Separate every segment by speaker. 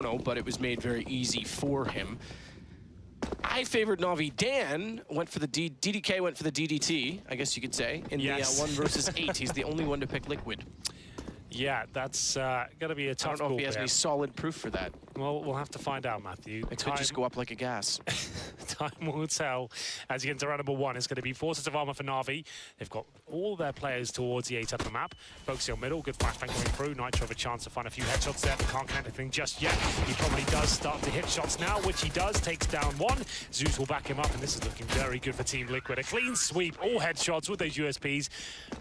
Speaker 1: know, but it was made very easy for him. I favored NaVi. Dan went for the DDK went for the DDT, I guess you could say, in the 1 versus 8. He's the only one to pick Liquid.
Speaker 2: Yeah, that's going to be a tough
Speaker 1: I don't know if he has any solid proof for that.
Speaker 2: Well, we'll have to find out, Matthew.
Speaker 1: It could just go up like a gas.
Speaker 2: Time will tell. As you get into round number 1, it's going to be 4 sets of armor for NaVi. They've got all their players towards the 8 up the map. Focusing on middle, good flashbang coming through. Nitro have a chance to find a few headshots there, but can't connect anything just yet. He probably does start to hit shots now, which he does. Takes down 1. Zeus will back him up, and this is looking very good for Team Liquid. A clean sweep, all headshots with those USPs.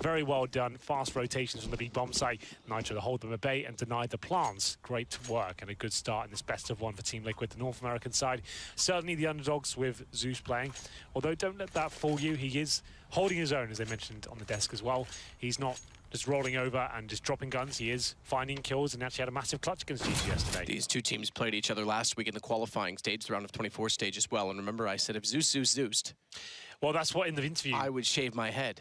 Speaker 2: Very well done. Fast rotations from the big bomb site. Nitro to hold them at bay and deny the plants. Great work and a good start in this best of 1 for Team Liquid. The North American side, certainly the underdogs with Zeus playing. Although don't let that fool you, he is holding his own, as they mentioned on the desk as well. He's not just rolling over and just dropping guns. He is finding kills and actually had a massive clutch against GG yesterday.
Speaker 1: These two teams played each other last week in the qualifying stage, the round of 24 stage as well. And remember, I said if Zeused.
Speaker 2: Well, that's what in the interview.
Speaker 1: I would shave my head.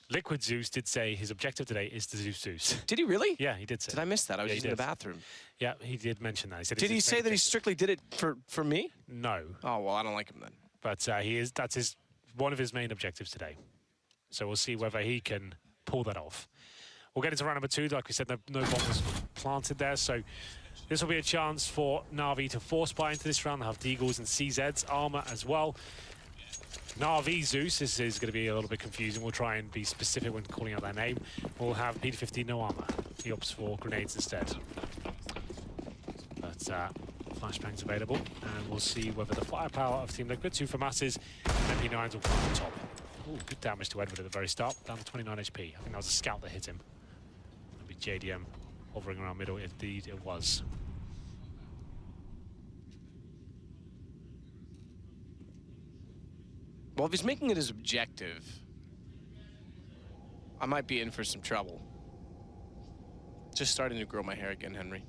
Speaker 2: Liquid Zeus did say his objective today is to Zeus.
Speaker 1: Did he really?
Speaker 2: Yeah, he did say.
Speaker 1: Did I miss that? I was just in the bathroom.
Speaker 2: Yeah, he did mention that. He said
Speaker 1: did he say that he strictly did it for me?
Speaker 2: No.
Speaker 1: Oh, well, I don't like him then.
Speaker 2: But that's one of his main objectives today. So we'll see whether he can pull that off. We'll get into round number 2. Like we said, no bomb was planted there, so this will be a chance for NaVi to force buy into this round. They'll have Deagles and CZ's armor as well. NaVi Zeus, this is going to be a little bit confusing. We'll try and be specific when calling out their name. We'll have P15 no armor. He opts for grenades instead. But flashbangs available, and we'll see whether the firepower of Team Liquid, 2 for masses, and MP9s will come on top. Ooh, good damage to Edward at the very start, down to 29 HP. I think that was a scout that hit him. That'll be JDM hovering around middle, indeed it was.
Speaker 1: Well, if he's making it his objective, I might be in for some trouble. Just starting to grow my hair again, Henry.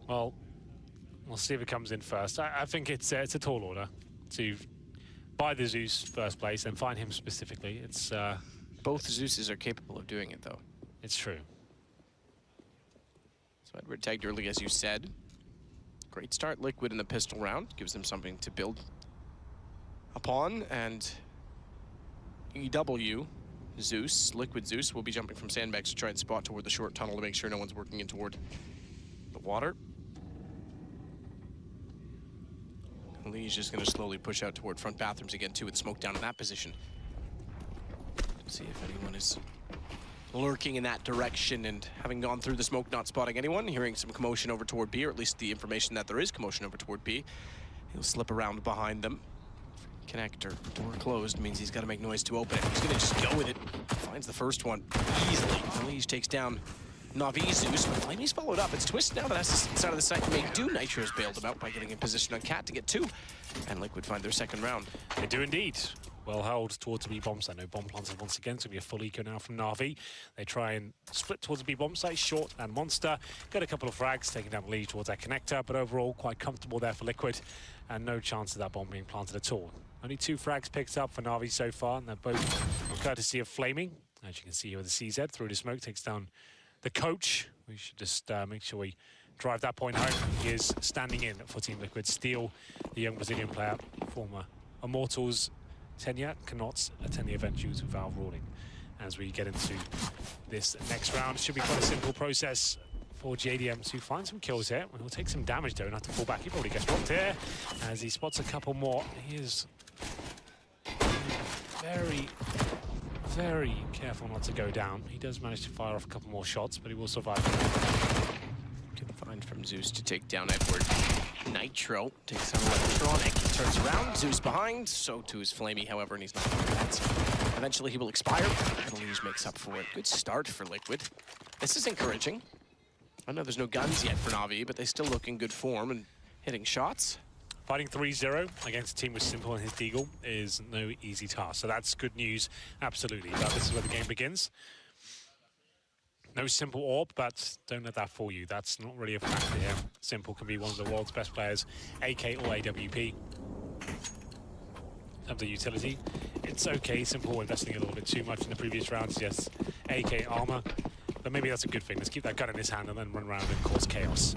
Speaker 2: Well, we'll see if it comes in first. I think it's a tall order to buy the Zeus first place and find him specifically. It's
Speaker 1: both Zeuses are capable of doing it, though.
Speaker 2: It's true.
Speaker 1: So Edward tagged early, as you said. Great start, Liquid in the pistol round. Gives them something to build upon, and EW, Zeus, Liquid Zeus, will be jumping from sandbags to try and spot toward the short tunnel to make sure no one's working in toward the water. EliGe just going to slowly push out toward front bathrooms again, too, with smoke down in that position. See if anyone is lurking in that direction, and having gone through the smoke, not spotting anyone, hearing some commotion over toward B, or at least the information that there is commotion over toward B. He'll slip around behind them. Connector, door closed, means he's got to make noise to open it. He's going to just go with it. Finds the first one easily. EliGe takes down NaVi Zeus, but flamie's followed up. It's Twistzz now that has to side of the site to make do. Nitro's bailed him out by getting in position on Cat to get 2. And Liquid find their second round.
Speaker 2: They do indeed. Well held towards the B bomb site. No bomb planted once again, so it'll be a full eco now from NaVi. They try and split towards the B bomb site, short and monster. Got a couple of frags, taking down EliGe towards that connector, but overall quite comfortable there for Liquid, and no chance of that bomb being planted at all. Only 2 frags picked up for NaVi so far, and they're both courtesy of flamie. As you can see here with the CZ, through the smoke, takes down the coach. We should just make sure we drive that point home. He is standing in for Team Liquid. Steele, the young Brazilian player, former Immortals tenure, cannot attend the event due to valve ruling. As we get into this next round, it should be quite a simple process for JDM to find some kills here. He'll take some damage though and have to fall back. He probably gets rocked here as he spots a couple more. He is very, very careful not to go down. He does manage to fire off a couple more shots, but he will survive.
Speaker 1: Good find from Zeus to take down Edward. Nitro takes on Electronic. He turns around, Zeus behind, so too is flamie, however, and he's not going to that. Eventually he will expire, and EliGe makes up for it. Good start for Liquid. This is encouraging. I know there's no guns yet for NaVi, but they still look in good form and hitting shots.
Speaker 2: Fighting 3-0 against a team with Simple and his Deagle is no easy task, so that's good news, absolutely. But this is where the game begins. No Simple orb, but don't let that fool you. That's not really a factor here. Simple can be one of the world's best players, AK or AWP. Of the utility, it's okay. Simple investing a little bit too much in the previous rounds. Yes, AK armor, but maybe that's a good thing. Let's keep that gun in his hand and then run around and cause chaos.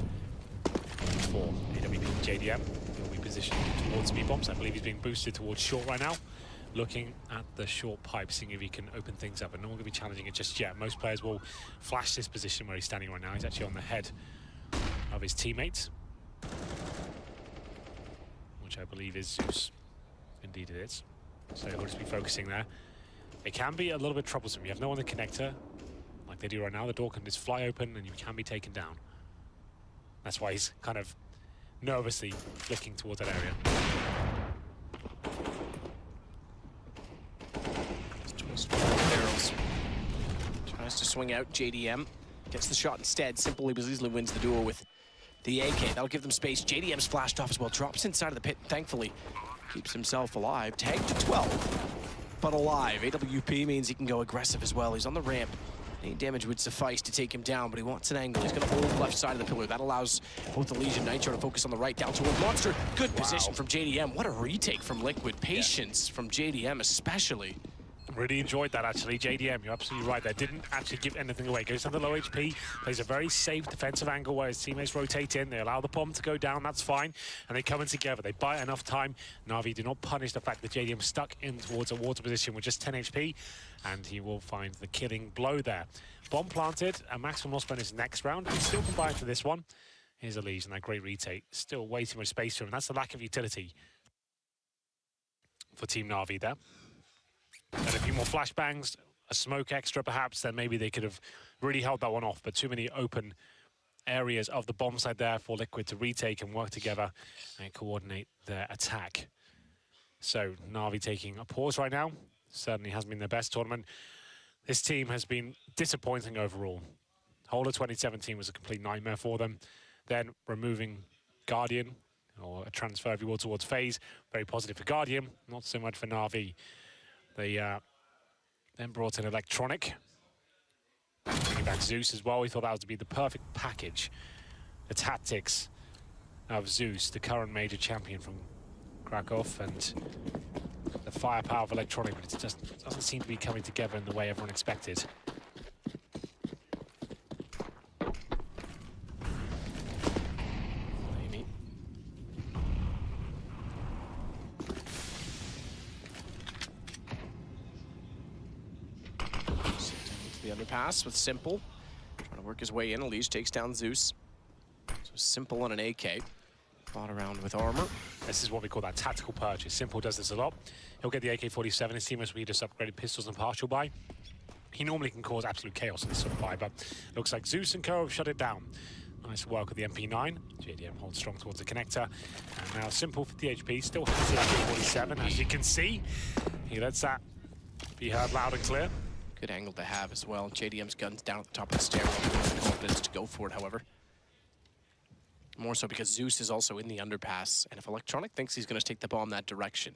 Speaker 2: JDM. He'll be positioned towards B-bombs. I believe he's being boosted towards short right now. Looking at the short pipe, seeing if he can open things up. And no one will be challenging it just yet. Most players will flash this position where he's standing right now. He's actually on the head of his teammates, which I believe is Zeus. Indeed it is. So he'll just be focusing there. It can be a little bit troublesome. You have no one in the connector, like they do right now. The door can just fly open and you can be taken down. That's why he's kind of nervously flicking towards that area.
Speaker 1: Barrels. Tries to swing out. JDM gets the shot instead. Simple easily wins the duel with the AK. That'll give them space. JDM's flashed off as well. Drops inside of the pit. Thankfully, keeps himself alive. Tagged to 12, but alive. AWP means he can go aggressive as well. He's on the ramp. Any damage would suffice to take him down, but he wants an angle. He's going to hold left side of the pillar. That allows both EliGe and Nitro to focus on the right, down toward Monster. Good position from JDM. What a retake from Liquid. Patience from JDM especially.
Speaker 2: Really enjoyed that, actually. JDM, you're absolutely right there. Didn't actually give anything away. Goes down to low HP, plays a very safe defensive angle where his teammates rotate in. They allow the bomb to go down, that's fine. And they come in together. They buy enough time. NaVi do not punish the fact that JDM stuck in towards a water position with just 10 HP. And he will find the killing blow there. Bomb planted, a maximum loss bonus next round. He's still combined for this one. Here's EliGe and that great retake. Still way too much space for him. That's the lack of utility for Team NaVi there. And a few more flashbangs, a smoke extra perhaps, then maybe they could have really held that one off. But too many open areas of the bomb side there for Liquid to retake and work together and coordinate their attack. So NaVi taking a pause right now. Certainly hasn't been their best tournament. This team has been disappointing overall. Whole of 2017 was a complete nightmare for them. Then removing Guardian, or a transfer if you will, towards FaZe. Very positive for Guardian, not so much for NaVi. They then brought in Electronic, bringing back Zeus as well. We thought that would be the perfect package. The tactics of Zeus, the current major champion from Krakow, and the firepower of Electronic, but it just doesn't seem to be coming together in the way everyone expected.
Speaker 1: The underpass with Simple, trying to work his way in. EliGe takes down Zeus. So Simple on an AK, fought around with armor.
Speaker 2: This is what we call that tactical purchase. Simple does this a lot. He'll get the AK-47. His teammates will just upgraded pistols and partial buy. He normally can cause absolute chaos in this sort of buy, but looks like Zeus and Co have shut it down. Nice work with the MP9. JDM holds strong towards the connector. And now Simple for the HP, still has the AK-47. As you can see, he lets that be heard loud and clear.
Speaker 1: Good angle to have as well. JDM's gun's down at the top of the stairwell. He has the confidence to go for it, however. More so because Zeus is also in the underpass. And if Electronic thinks he's going to take the bomb that direction,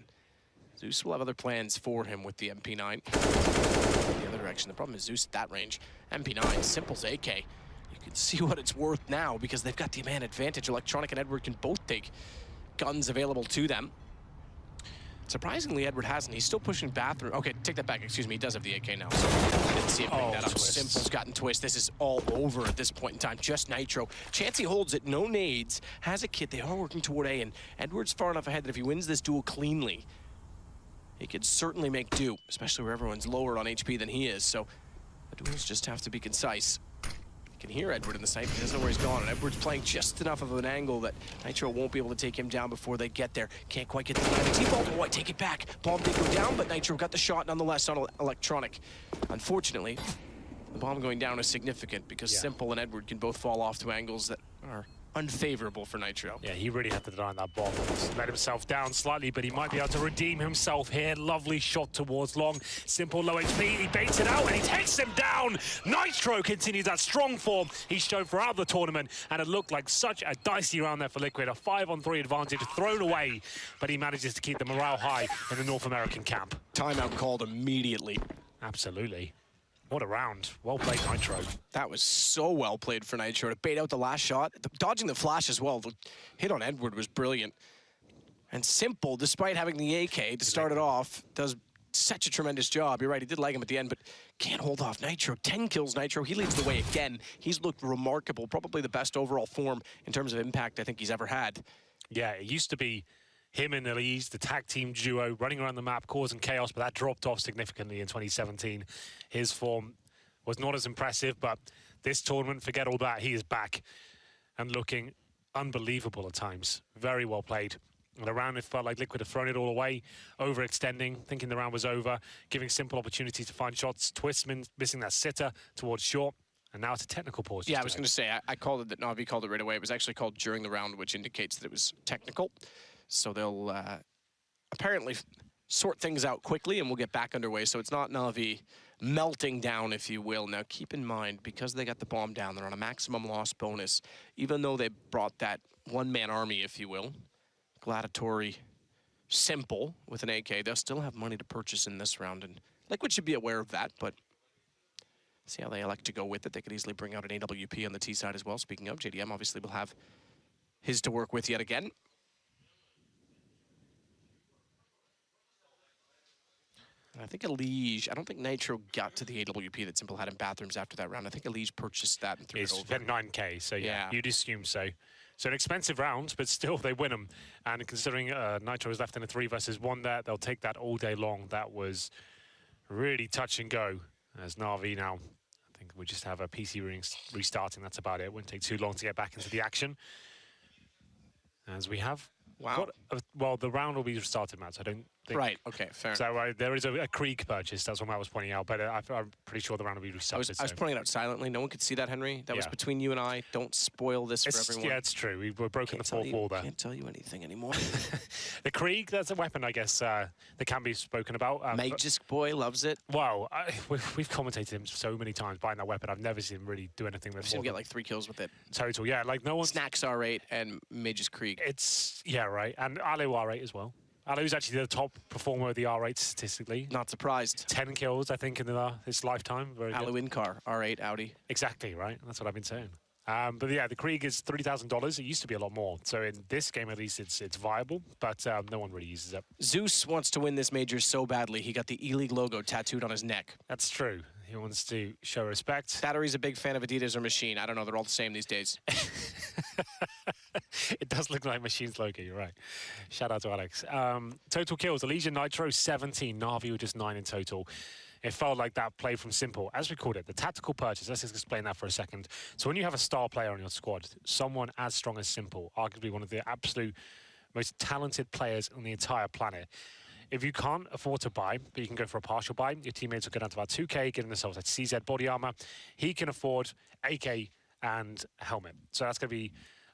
Speaker 1: Zeus will have other plans for him with the MP9. The other direction. The problem is Zeus at that range. MP9, Simple's AK. You can see what it's worth now because they've got the man advantage. Electronic and Edward can both take guns available to them. Surprisingly, Edward hasn't. He's still pushing bathroom. Okay, take that back. Excuse me. He does have the AK now. So I didn't see him pick that up.
Speaker 2: Twistzz.
Speaker 1: Simple's gotten Twistzz. This is all over at this point in time. Just Nitro. Chansey holds it. No nades. Has a kit. They are working toward A. And Edward's far enough ahead that if he wins this duel cleanly, he could certainly make do, especially where everyone's lower on HP than he is. So the duels just have to be concise. You can hear Edward in the snipe. He doesn't know where he's gone. And Edward's playing just enough of an angle that Nitro won't be able to take him down before they get there. Can't quite get the T-ball. Oh, I take it back. Bomb did go down, but Nitro got the shot nonetheless on Electronic. Unfortunately, the bomb going down is significant because Simple and Edward can both fall off to angles that are unfavorable for Nitro.
Speaker 2: Yeah, he really had to deny that bomb. He's let himself down slightly, but he might be able to redeem himself here. Lovely shot towards long. Simple low HP. He baits it out and he takes him down. Nitro continues that strong form he's shown throughout the tournament, and it looked like such a dicey round there for Liquid. A 5-on-3 advantage thrown away, but he manages to keep the morale high in the North American camp.
Speaker 1: Timeout called immediately.
Speaker 2: Absolutely. What a round. Well played, Nitro.
Speaker 1: That was so well played for Nitro to bait out the last shot. Dodging the flash as well. The hit on Edward was brilliant. And Simple, despite having the AK to start it off, does such a tremendous job. You're right, he did leg him at the end, but can't hold off Nitro. 10 kills Nitro. He leads the way again. He's looked remarkable. Probably the best overall form in terms of impact I think he's ever had.
Speaker 2: Yeah, it used to be him and EliGe, the tag team duo, running around the map, causing chaos, but that dropped off significantly in 2017. His form was not as impressive, but this tournament, forget all that, he is back and looking unbelievable at times. Very well played. And the round, it felt like Liquid had thrown it all away, overextending, thinking the round was over, giving Simple opportunities to find shots. Twistzz missing that sitter towards short, and now it's a technical pause.
Speaker 1: Yeah, I was going to say, I called it that NaVi called it right away. It was actually called during the round, which indicates that it was technical. So they'll apparently sort things out quickly, and we'll get back underway. So it's not NaVi melting down, if you will. Now, keep in mind, because they got the bomb down, they're on a maximum loss bonus, even though they brought that one-man army, if you will, gladiatory Simple with an AK, they'll still have money to purchase in this round, and Liquid should be aware of that, but see how they elect to go with it. They could easily bring out an AWP on the T side as well. Speaking of, JDM obviously will have his to work with yet again. I think ELEAGE, I don't think Nitro got to the AWP that Simple had in Bathrooms after that round. I think ELEAGE purchased that and threw it over.
Speaker 2: It's 9K, so yeah, you'd assume so. So an expensive round, but still they win them. And considering Nitro is left in a 3 versus 1 there, they'll take that all day long. That was really touch and go. As NaVi now, I think we just have a PC restarting, that's about it. Wouldn't take too long to get back into the action. As we have...
Speaker 1: Wow.
Speaker 2: Well, the round will be restarted, Matt, so I don't think...
Speaker 1: Right, okay, fair enough.
Speaker 2: So there is a Krieg purchase, that's what Matt was pointing out, but I'm pretty sure the round will be restarted.
Speaker 1: I was pointing it out silently. No one could see that, Henry. That was between you and I. Don't spoil this for everyone.
Speaker 2: Yeah, it's true. We've broken the fourth wall there.
Speaker 1: Can't tell you anything anymore.
Speaker 2: The Krieg, that's a weapon, I guess, that can be spoken about.
Speaker 1: Magisk Boy loves it.
Speaker 2: Wow, we've commentated him so many times buying that weapon. I've never seen him really do anything with it.
Speaker 1: I've seen him get like 3 kills with it.
Speaker 2: Total, yeah. Like no one...
Speaker 1: Snacks R8 and Magisk Krieg.
Speaker 2: It's, yeah, right. And Alu R8 as well. Alu's actually the top performer of the R8 statistically.
Speaker 1: Not surprised.
Speaker 2: 10 kills, I think, in his lifetime. Very
Speaker 1: Alu
Speaker 2: good.
Speaker 1: in-car, R8 Audi.
Speaker 2: Exactly, right? That's what I've been saying. But yeah, the Krieg is $30,000. It used to be a lot more. So in this game, at least, it's viable, but no one really uses it.
Speaker 1: Zeus wants to win this major so badly, he got the ELEAGUE logo tattooed on his neck.
Speaker 2: That's true. He wants to show respect.
Speaker 1: Battery's a big fan of Adidas or Machine. I don't know, they're all the same these days.
Speaker 2: It does look like Machine's logo, you're right. Shout out to Alex. Total kills, EliGe and Nitro, 17. NaVi with just 9 in total. It felt like that play from Simple. As we called it, the tactical purchase. Let's just explain that for a second. So when you have a star player on your squad, someone as strong as Simple, arguably one of the absolute most talented players on the entire planet, if you can't afford to buy, but you can go for a partial buy, your teammates will go down to about 2K, getting themselves like CZ body armor. He can afford AK and helmet. So that's going to be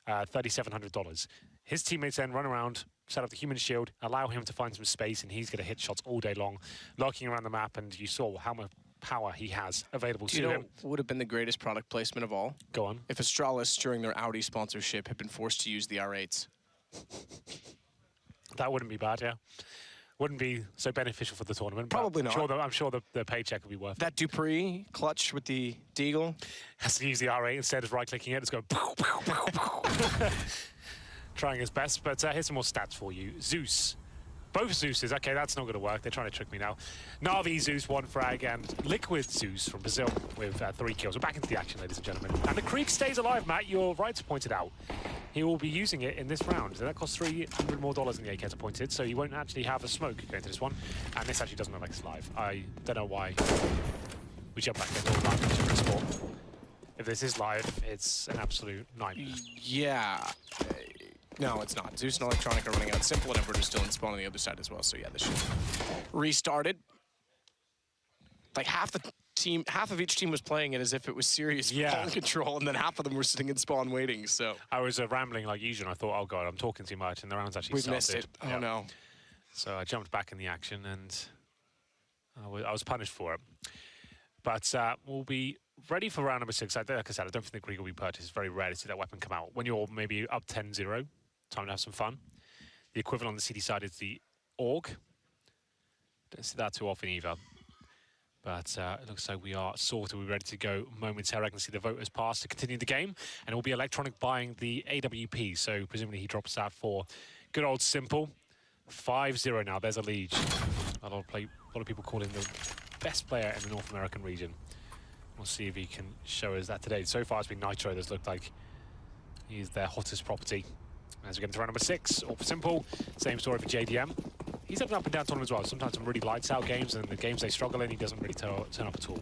Speaker 2: $3,700. His teammates then run around, set up the human shield, allow him to find some space, and he's going to hit shots all day long, lurking around the map, and you saw how much power he has available to him.
Speaker 1: Do you know what would have been the greatest product placement of all?
Speaker 2: Go on.
Speaker 1: If Astralis, during their Audi sponsorship, had been forced to use the R8s.
Speaker 2: That wouldn't be bad, yeah. Wouldn't be so beneficial for the tournament.
Speaker 1: Probably not.
Speaker 2: I'm sure the paycheck would be worth it.
Speaker 1: That Dupree clutch with the Deagle.
Speaker 2: Has to use the R8 instead of right-clicking it. It's going... Trying his best, but here's some more stats for you. Zeus. Both Zeuses. Okay, that's not going to work. They're trying to trick me now. NaVi Zeus, 1 frag, and Liquid Zeus from Brazil with 3 kills. We're back into the action, ladies and gentlemen. And the Krieg stays alive, Matt. You're right to point it out. He will be using it in this round. So that costs $300 more in the AK pointed, so you won't actually have a smoke going to this one. And this actually doesn't look like it's live. I don't know why we jump back into live respawn. If this is live, it's an absolute nightmare.
Speaker 1: Yeah. No, it's not. Zeus and Electronic are running out. Simple and Everett are still in spawn on the other side as well. So yeah, this should restarted. Like half of each team was playing it as if it was serious spawn control, and then half of them were sitting in spawn waiting. So
Speaker 2: I was rambling like usual. I thought, oh god, I'm talking too much, and the round's actually started.
Speaker 1: Missed it. Oh no.
Speaker 2: So I jumped back in the action, and I was punished for it. But we'll be ready for round number 6. Like I said, I don't think the Krieg will be purchased. It's very rare to see that weapon come out. When you're maybe up 10-0, time to have some fun. The equivalent on the CD side is the AUG. Don't see that too often either. But it looks like we are sorted. We're ready to go momentarily. I can see the voters pass to continue the game. And it will be Electronic buying the AWP. So presumably he drops that for good old Simple. 5-0 now. There's EliGe. A lot of people call him the best player in the North American region. We'll see if he can show us that today. So far it's been Nitro that's looked like he's their hottest property. As we get into round number 6, all simple. Same story for JDM. He's had an up and down tournament as well. Sometimes some really lights out games, and the games they struggle in, he doesn't really turn up at all.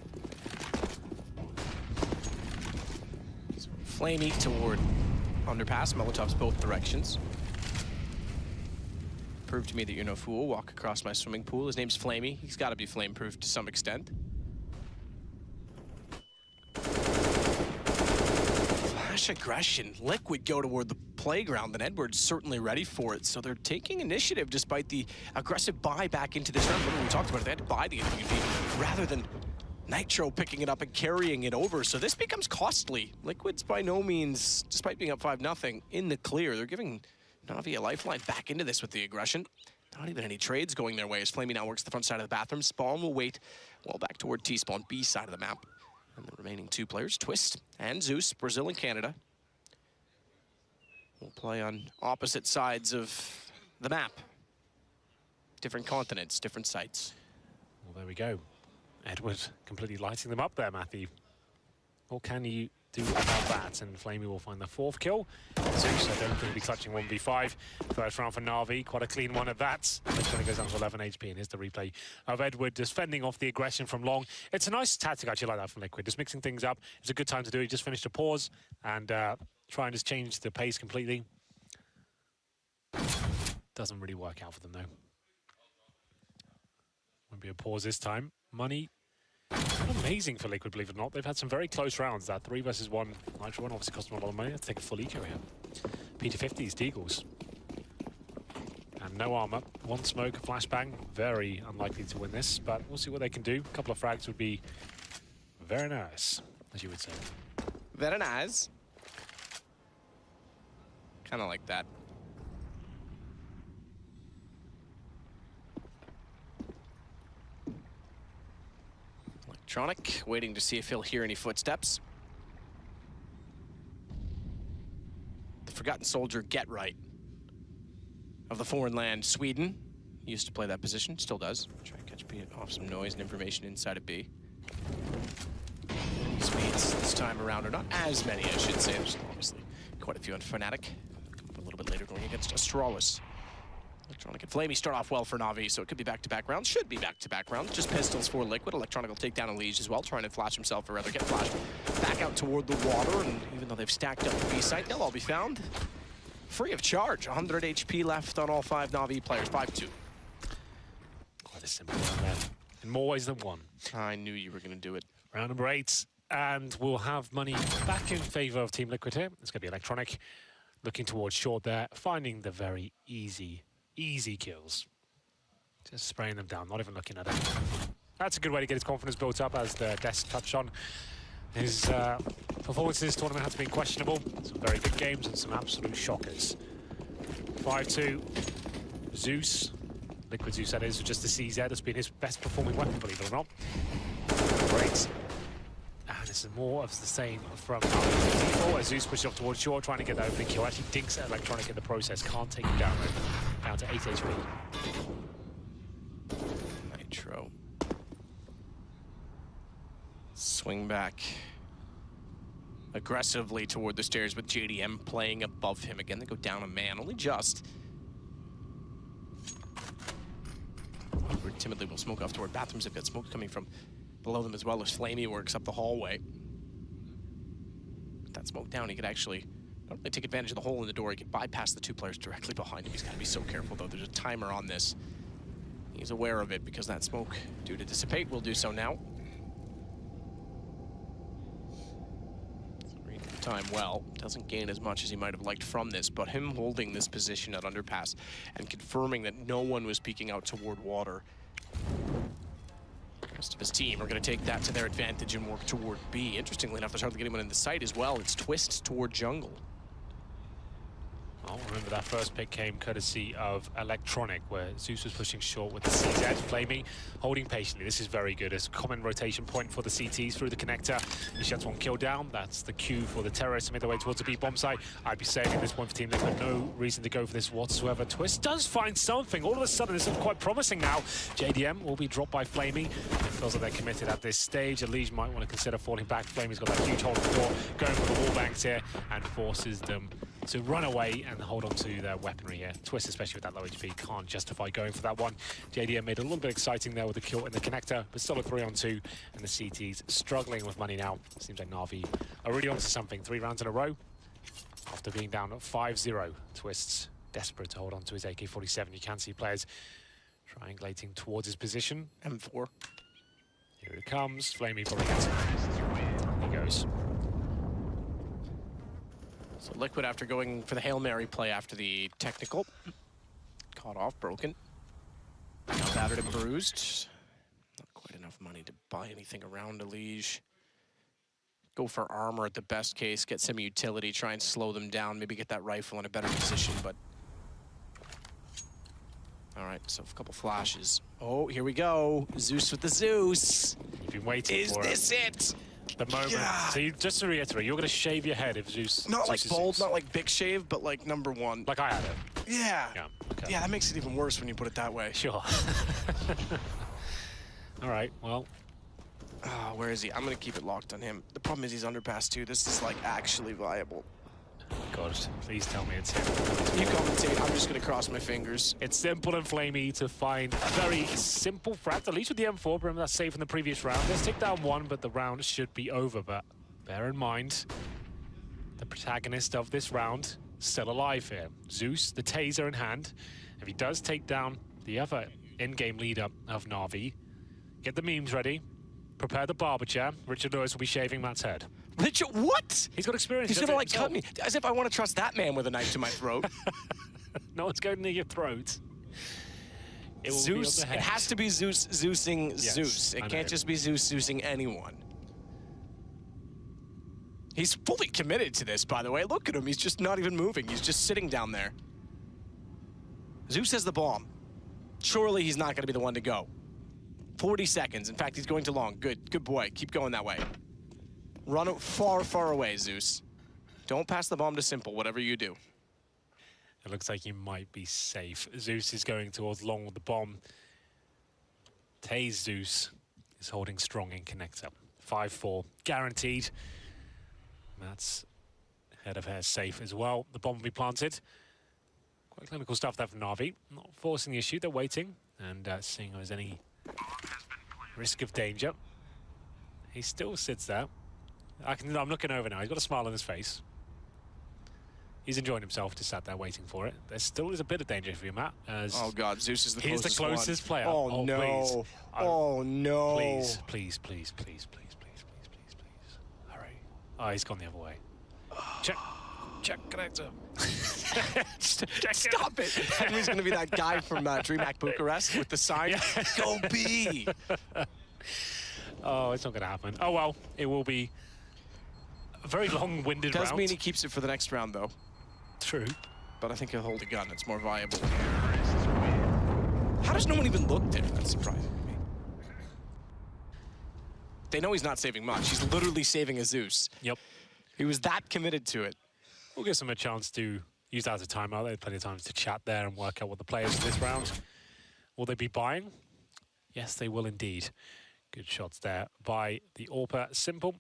Speaker 1: Flamie toward underpass, Molotovs both directions. Prove to me that you're no fool. Walk across my swimming pool. His name's Flamie. He's got to be flame-proof to some extent. Flash aggression. Liquid go toward the playground, and Edward's certainly ready for it. So they're taking initiative despite the aggressive buy back into this round. Remember we talked about it. They had to buy the MVP rather than Nitro picking it up and carrying it over. So this becomes costly. Liquid's by no means, despite being up 5-0, in the clear. They're giving NaVi a lifeline back into this with the aggression. Not even any trades going their way as Flamie now works the front side of the bathroom. Spawn will wait well back toward T-Spawn, B side of the map. And the remaining 2 players, Twistzz and Zeus, Brazil and Canada, will play on opposite sides of the map. Different continents, different sites.
Speaker 2: Well, there we go. Edward completely lighting them up there, Matthew. What can you do about that? And Flamie will find the 4th kill. Zeus, I don't think he'll be clutching 1v5. First round for NaVi, quite a clean one at that. It goes down to 11 HP, and here's the replay of Edward just fending off the aggression from long. It's a nice tactic, actually, like that from Liquid, just mixing things up. It's a good time to do it. He just finished a pause and try and just change the pace completely. Doesn't really work out for them, though. Won't be a pause this time. Money. Amazing for Liquid, believe it or not. They've had some very close rounds. That 3 versus 1 Nitro one obviously cost them a lot of money. Let's take a full eco here. P250s, Deagles. And no armor. 1 smoke, a flashbang. Very unlikely to win this, but we'll see what they can do. A couple of frags would be very nice, as you would say.
Speaker 1: Very nice. Kind of like that. Electronic, waiting to see if he'll hear any footsteps. The forgotten soldier, Get Right, of the foreign land, Sweden. He used to play that position, still does. Try and catch B off some noise and information inside of B. Swedes this time around are not as many, I should say. There's obviously quite a few on Fnatic. A little bit later going against Astralis. Electronic and Flamie start off well for NaVi, so it could be back-to-back rounds. Should be back-to-back rounds. Just pistols for Liquid. Electronic will take down EliGe as well, trying to flash himself, or rather get flashed back out toward the water. And even though they've stacked up the B site, they'll all be found free of charge. 100 HP left on all 5 NaVi players. 5-2.
Speaker 2: Quite a simple round there, in more ways than one.
Speaker 1: I knew you were going to do it.
Speaker 2: Round number 8, and we'll have money back in favor of Team Liquid here. It's going to be Electronic, looking towards short there, finding the very easy kills. Just spraying them down, not even looking at them. That's a good way to get his confidence built up, as the desk touched on. His performance in this tournament has been questionable. Some very good games and some absolute shockers. 5-2. Zeus. Liquid Zeus, that is, just the CZ has been his best performing weapon, believe it or not. Great. And this is more of the same from T4 as Zeus pushes off towards short, trying to get that opening kill. Actually dinks at Electronic in the process. Can't take him down, though. Down to 8 HP.
Speaker 1: Nitro. Swing back aggressively toward the stairs with JDM playing above him. Again, they go down a man, only just. Edward timidly will smoke off toward bathrooms. They've got smoke coming from below them as well as Flamie works up the hallway. With that smoke down, he could actually not only take advantage of the hole in the door, he could bypass the 2 players directly behind him. He's got to be so careful, though. There's a timer on this. He's aware of it because that smoke, due to dissipate, will do so now. Reading the time well. Doesn't gain as much as he might have liked from this, but him holding this position at underpass and confirming that no one was peeking out toward water. The rest of his team are going to take that to their advantage and work toward B. Interestingly enough, there's hardly anyone in the site as well. It's Twistzz toward jungle.
Speaker 2: Well, remember that first pick came courtesy of Electronic, where Zeus was pushing short with the CZ. Flamie holding patiently. This is very good. It's a common rotation point for the CTs through the connector. He shuts 1 kill down. That's the cue for the terrorists to make their way towards the B bomb site. I'd be saying at this point for Team Liquid, no reason to go for this whatsoever. Twistzz does find something. All of a sudden, this is quite promising now. JDM will be dropped by Flamie. It feels like they're committed at this stage. EliGe might want to consider falling back. Flamie's got that huge hole in the door, going for the wall banks here, and forces them to run away and hold on to their weaponry here. Twistzz, especially with that low HP, can't justify going for that one. JDM made it a little bit exciting there with the kill in the connector, but still a 3-on-2, and the CT's struggling with money now. Seems like NaVi are really onto something. 3 rounds in a row after being down 5-0. Twistzz desperate to hold on to his AK-47. You can see players triangulating towards his position.
Speaker 1: M4.
Speaker 2: Here it comes. flamie probably gets him. He goes.
Speaker 1: So Liquid, after going for the Hail Mary play after the technical, caught off, broken. Now battered and bruised. Not quite enough money to buy anything around EliGe. Go for armor at the best case, get some utility, try and slow them down, maybe get that rifle in a better position, but... All right, so a couple flashes. Oh, here we go. Zeus with the Zeus.
Speaker 2: You've been waiting for it.
Speaker 1: Is this it?
Speaker 2: The moment.
Speaker 1: Yeah.
Speaker 2: So just to reiterate, you're going to shave your head if Zeus.
Speaker 1: Not like
Speaker 2: Zeus
Speaker 1: bold,
Speaker 2: Zeus.
Speaker 1: not like big shave, but like #1.
Speaker 2: Like I had it.
Speaker 1: Yeah.
Speaker 2: Yeah. Okay.
Speaker 1: Yeah, that makes it even worse when you put it that way.
Speaker 2: Sure. All right. Well.
Speaker 1: Where is he? I'm gonna keep it locked on him. The problem is he's underpass too. This is like actually viable.
Speaker 2: God, please tell me it's him.
Speaker 1: You commentate. I'm just gonna cross my fingers.
Speaker 2: It's simple and flamie to find a very simple frag, at least with the M4. Remember that's safe in the previous round. Let's take down one, but the round should be over. But bear in mind, the protagonist of this round still alive here. Zeus, the taser in hand. If he does take down the other in-game leader of NaVi, get the memes ready. Prepare the barber chair. Richard Lewis will be shaving Matt's head.
Speaker 1: Richard, what?
Speaker 2: He's got experience.
Speaker 1: He's gonna like cut me. As if I want to trust that man with a knife to my throat.
Speaker 2: No one's going near your throat. It will
Speaker 1: Zeus.
Speaker 2: be on the head.
Speaker 1: It has to be Zeus Zeusing
Speaker 2: Yes,
Speaker 1: Zeus. It
Speaker 2: I
Speaker 1: can't
Speaker 2: know.
Speaker 1: just be Zeus Zeusing anyone. He's fully committed to this, by the way. Look at him. He's just not even moving. He's just sitting down there. Zeus has the bomb. Surely he's not going to be the one to go. 40 seconds. In fact, he's going too long. Good boy. Keep going that way. Run far, far away, Zeus. Don't pass the bomb to Simple, whatever you do.
Speaker 2: It looks like he might be safe. Zeus is going towards long with the bomb. Twistzz Zeus is holding strong in connector. 5-4, guaranteed. That's head of hair safe as well. The bomb will be planted. Quite clinical stuff there from NaVi. Not forcing the issue, they're waiting and seeing if there's any risk of danger. He still sits there. I'm looking over now. He's got a smile on his face. He's enjoying himself, just sat there waiting for it. There still is a bit of danger for you, Matt. As
Speaker 1: Oh, God. Zeus is the
Speaker 2: he's
Speaker 1: closest
Speaker 2: the closest
Speaker 1: one.
Speaker 2: player.
Speaker 1: Oh, no.
Speaker 2: Please.
Speaker 1: Oh, no.
Speaker 2: Please, please, please, please, please, please, please, please, please. Hurry. Oh, he's gone the other way. Check. Check connector.
Speaker 1: Stop it. Henry's going to be that guy from DreamHack Bucharest with the sign.
Speaker 2: Yeah.
Speaker 1: Go B.
Speaker 2: Oh, it's not going to happen. Oh, well, it will be a very long-winded round.
Speaker 1: Does mean he keeps it for the next round, though.
Speaker 2: True.
Speaker 1: But I think he'll hold a gun. It's more viable. How does no one even look there? That's surprising to me. They know he's not saving much. He's literally saving a Zeus.
Speaker 2: Yep.
Speaker 1: He was that committed to it.
Speaker 2: We'll give them a chance to use that as a timeout. They had plenty of time to chat there and work out what the players for this round. Will they be buying? Yes, they will indeed. Good shots there by the AWPer. Simple.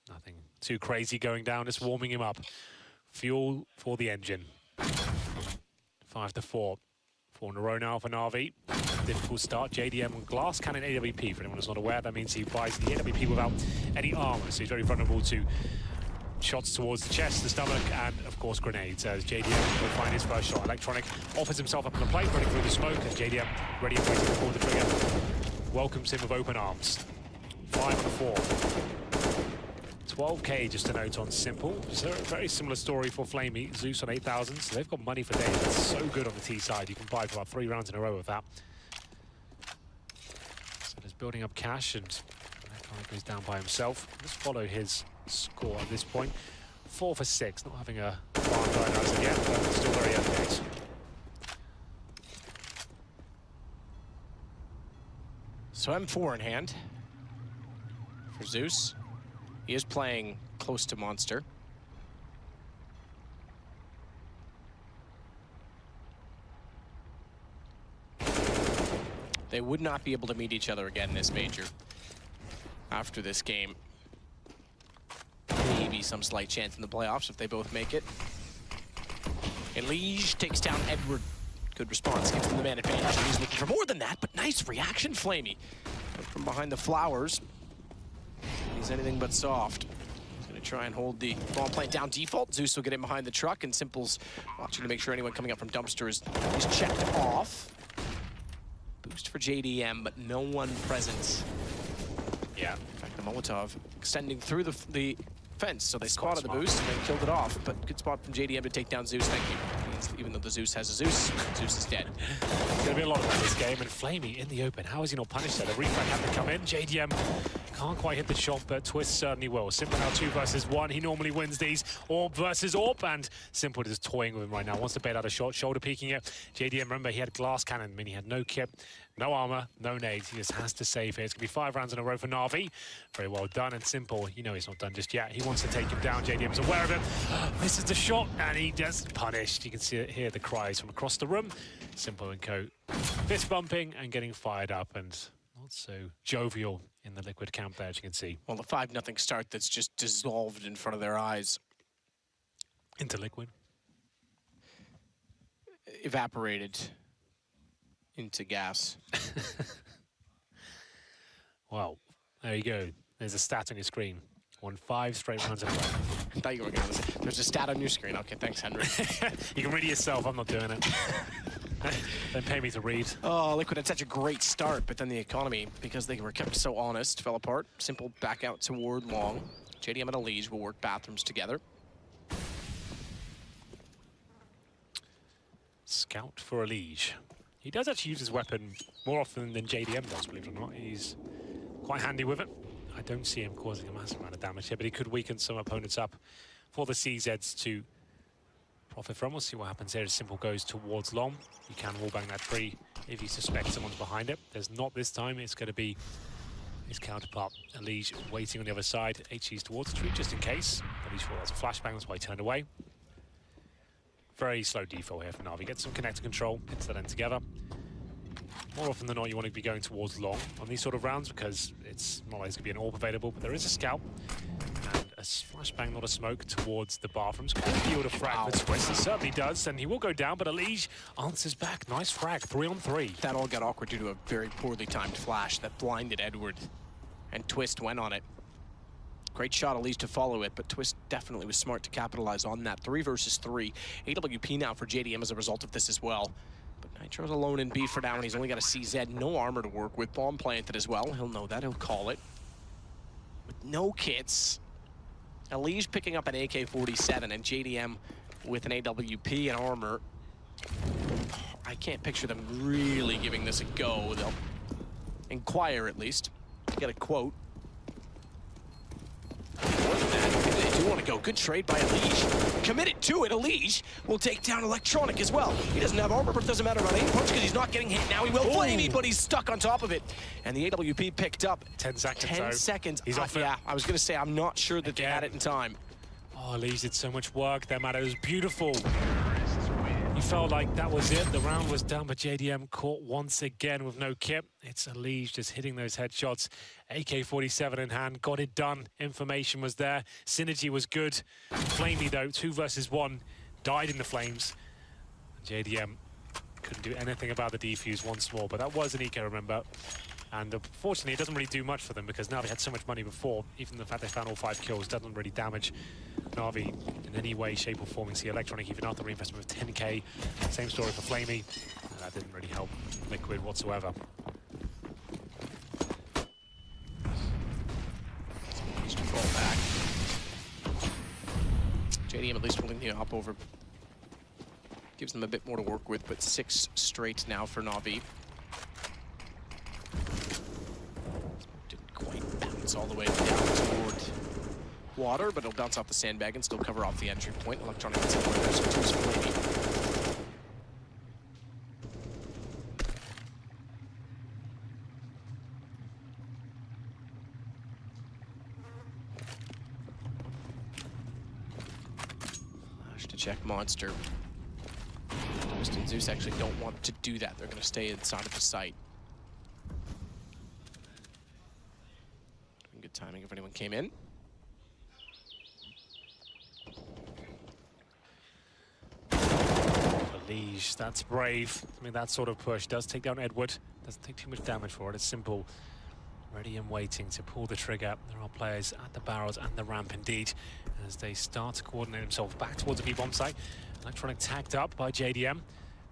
Speaker 2: Nothing too crazy going down, just warming him up. Fuel for the engine. 5-4. 4 in a row now for NaVi. Difficult start. JDM on glass cannon AWP. For anyone who's not aware, that means he buys the AWP without any armor, so he's very vulnerable to shots towards the chest, the stomach, and of course grenades. As JDM will find his first shot. Electronic offers himself up on the plate, running through the smoke, as JDM ready and waiting to pull the trigger. Welcomes him with open arms. 5-4. 12k just a note on Simple. So a very similar story for flamie. Zeus on 8,000, so they've got money for days. That's so good on the T side. You can buy for about 3 rounds in a row with that. So there's building up cash, and that guy goes down by himself. Let's follow his score at this point. 4 for 6, not having a barn burner as of yet, but still very early days.
Speaker 1: So M4 in hand for Zeus. He is playing close to Monster. They would not be able to meet each other again this major. After this game, maybe some slight chance in the playoffs if they both make it. EliGe takes down Edward. Good response, gives them the man advantage. He's looking for more than that, but nice reaction, flamie. But from behind the flowers, he's anything but soft. He's gonna try and hold the bomb plant down default. Zeus will get in behind the truck, and Simple's watching to make sure anyone coming up from dumpster is checked off. Boost for JDM, but no one present.
Speaker 2: Yeah.
Speaker 1: In fact, the Molotov extending through the fence, so they spotted the
Speaker 2: smart.
Speaker 1: boost and then killed it off. But good spot from JDM to take down Zeus. Thank you. Even though the Zeus has a Zeus, Zeus is dead.
Speaker 2: There's going to be a lot about this game, and flamie in the open. How is he not punished there? The refrag had to come in. JDM can't quite hit the shot, but Twistzz certainly will. Simple now 2 versus 1. He normally wins these. Orb versus Orb, and Simple is toying with him right now. Wants to bait out a shot, shoulder peeking it. JDM, remember, he had glass cannon, meaning he had no kit, no armor, no nades. He just has to save here. It's going to be 5 rounds in a row for NaVi. Very well done, and Simple, you know he's not done just yet. He wants to take him down. JDM's aware of him. Misses the shot, and he does punished. You can see it here, the cries from across the room. Simple and co fist bumping and getting fired up, and not so jovial in the liquid camp there, as you can see.
Speaker 1: Well, the 5-0 start that's just dissolved in front of their eyes.
Speaker 2: Into liquid.
Speaker 1: Evaporated into gas.
Speaker 2: Well, there you go. There's a stat on your screen. Won 5 straight rounds in a row.
Speaker 1: I thought you were going to say, there's a stat on your screen. Okay, thanks, Henry.
Speaker 2: You can read it yourself. I'm not doing it. Don't pay me to read.
Speaker 1: Oh, Liquid had such a great start, but then the economy, because they were kept so honest, fell apart. Simple back out toward long. JDM and EliGe will work bathrooms together.
Speaker 2: Scout for EliGe. He does actually use his weapon more often than JDM does, believe it or not. He's quite handy with it. I don't see him causing a massive amount of damage here, but he could weaken some opponents up for the CZs to profit from. We'll see what happens here as Simple goes towards long. You can wallbang that tree if you suspect someone's behind it. There's not this time. It's going to be his counterpart, EliGe, waiting on the other side. HE's towards the tree just in case. EliGe thought that's a flashbang, that's why he turned away. Very slow default here for NaVi. Get some connector control, hits that end together. More often than not, you want to be going towards long on these sort of rounds because it's not always going to be an AWP available, but there is a scout. And a flashbang, not a smoke, towards the bathrooms. Could he would have fragged for Twistzz? He certainly does, and he will go down, but EliGe answers back. Nice frag, 3-on-3.
Speaker 1: That all got awkward due to a very poorly timed flash that blinded Edward, and Twistzz went on it. Great shot, EliGe, to follow it, but Twistzz definitely was smart to capitalize on that. 3 versus 3. AWP now for JDM as a result of this as well. But Nitro's alone in B for now, and he's only got a CZ. No armor to work with. Bomb planted as well. He'll know that. He'll call it. With no kits. EliGe picking up an AK-47, and JDM with an AWP and armor. I can't picture them really giving this a go. They'll inquire, at least. Get a quote. More than that, they do want to go. Good trade by EliGe. Committed to it. EliGe will take down Electronic as well. He doesn't have armor, but it doesn't matter about aim punch because he's not getting hit now. He will flamie, but he's stuck on top of it. And the AWP picked up
Speaker 2: 10 seconds.
Speaker 1: 10 seconds.
Speaker 2: He's off it.
Speaker 1: Yeah, I was going to say, I'm not sure that they had it in time.
Speaker 2: Oh, EliGe did so much work. That matter was beautiful. You felt like that was it. The round was done, but JDM caught once again with no kit. It's EliGe just hitting those headshots. AK-47 in hand, got it done. Information was there. Synergy was good. flamie, though, 2 versus 1, died in the flames. JDM couldn't do anything about the defuse once more, but that was an eco, remember. And unfortunately, it doesn't really do much for them because now they had so much money before. Even the fact they found all 5 kills doesn't really damage NaVi in any way, shape, or form. You see Electronic even after reinvestment of 10k. Same story for flamie. That didn't really help Liquid whatsoever.
Speaker 1: Needs to fall back. JDM at least holding the op over. Gives them a bit more to work with, but 6 straight now for NaVi. Didn't quite bounce all the way down toward water, but it'll bounce off the sandbag and still cover off the entry point. Electronic gets in there, so 2's flamie. Flash to check Monster. Twistzz and Zeus actually don't want to do that. They're going to stay inside of the site. Good timing if anyone came in.
Speaker 2: ELEAGE, that's brave. I mean, that sort of push does take down Edward. Doesn't take too much damage for it. It's simple. Ready and waiting to pull the trigger. There are players at the barrels and the ramp indeed, as they start to coordinate themselves back towards the B-bomb site. Electronic tagged up by JDM.